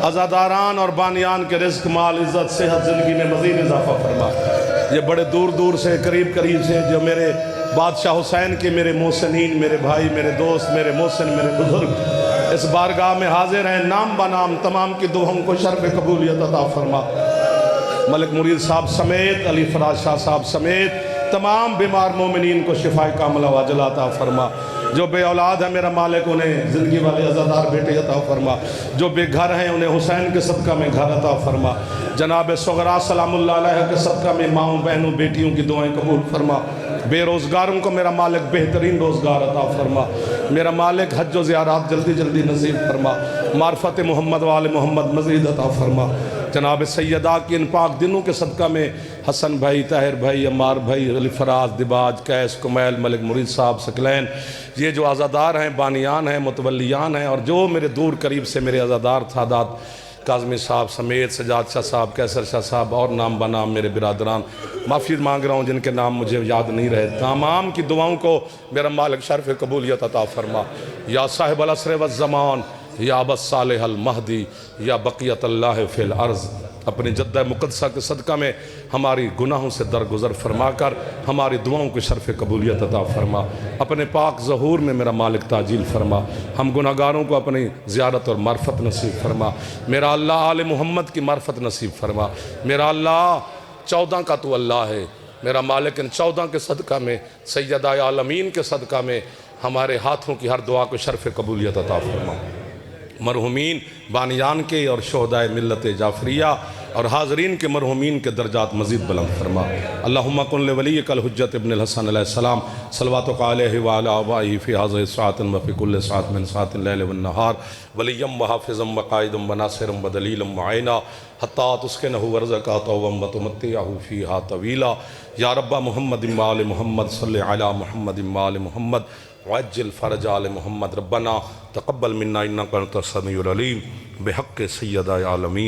अज़ादारान और बानियान के रिज़्क, माल, इज़्ज़त, सेहत, ज़िंदगी में मज़ीद इजाफ़ा फरमा। ये बड़े दूर दूर से, करीब करीब से जो मेरे बादशाह हुसैन के, मेरे मोहसिनीन, मेरे भाई, मेरे दोस्त, मेरे मोहसिन, मेरे बुजुर्ग इस बारगाह में हाजिर हैं, नाम बनाम तमाम की दुआओं को शर्फ़ कबूलियत अता फरमा। मलिक मुरीद साहब समेत, अली फराज शाह साहब समेत तमाम बीमार मोमिनीन को शिफाए कामिला वाजिला अता फरमा। जो बे औलाद है मेरा मालिक, उन्हें ज़िंदगी वाले अज़ादार बेटे अता फरमा। जो बेघर हैं उन्हें हुसैन के सदका में घर अता फरमा। जनाब सुगरा सलामुल्लाह अलैहा के सदका में माओं, बहनों, बेटियों की दुआएं कबूल फरमा। बेरोज़गारों को मेरा मालिक बेहतरीन रोज़गार अता फरमा। मेरा मालिक हज व ज़ियारत जल्दी जल्दी नसीब फरमा। मार्फत मोहम्मद वाले मोहम्मद मज़ीद अता फरमा। जनाब सैयदा की इन पाक दिनों के सदका में हसन भाई, ताहिर भाई, अम्मार भाई, अली फराज, दिबाज, कैस, कुमैल, मलिक मुरीद साहब, सकलैन, ये जो आज़ादार हैं, बानियान हैं, मुतवल्लियान हैं, और जो मेरे दूर करीब से मेरे आज़ादार सादात काज़मी साहब समेत, सजाद शाह साहब, कैसर शाह साहब और नाम बनाम मेरे बिरादरान, माफ़ी मांग रहा हूँ जिनके नाम मुझे याद नहीं रहे। तमाम की दुआओं को मेरा मालिक शर्फ़ कबूलियत अता फरमा। या साहिब अल असर व ज़मान, या अबस सालेह अल महदी, या बक़ियत अल्लाह फ़िल अर्ज़। अपनी जद्दा मुक़द्दसा के सदका में हमारी गुनाहों से दरगुज़र फरमा कर हमारी दुआओं की शर्फ़ कबूलियत अता फरमा। अपने पाक ज़हूर में मेरा मालिक ताजील फरमा। हम गुनाहगारों को अपनी ज़ियारत और मार्फत नसीब फरमा। मेरा अल्लाह आले मोहम्मद की मार्फत नसीब फरमा। मेरा अल्लाह 14 का तो अल्लाह है। मेरा मालिक इन 14 के सदका में, सैयदा आलमीन के सदका में हमारे हाथों की हर दुआ को शर्फ़ कबूलियत अता फरमा। मरहुमीन बानियान के और शोहदाए मिल्लत जाफरिया और हाज़रीन के मरहुमीन के दर्जात मज़ीद बुलंद फरमा। अल्लाहुम्मा कुन लिवली कल हुज्जत इब्न हसन अलैहिस्सलाम सलवातुक अलैहि व अला आबाइहि फ़ी हाज़िहि साअतिन व फ़ी कुल्लि साअतिन मिन साअतिल लैल वन नहार वलिय्यम व हाफ़िज़म व क़ाइदम व नासिरम व दलीलम व ऐना हत्ता तुस्किनहु व रज़क़तहु व तुमत्तिअहु फ़ीहा तवीला। या रब्बा मुहम्मद व आलि मुहम्मद सल्लि अला मुहम्मद व आलि मुहम्मद वअज्जिल फ़रज आले मोहम्मद। रब्बना तक़ब्बल मिन्ना इन्नका अंतस समीउल अलीम बिहक़्क़ि सय्यदा आलमीन।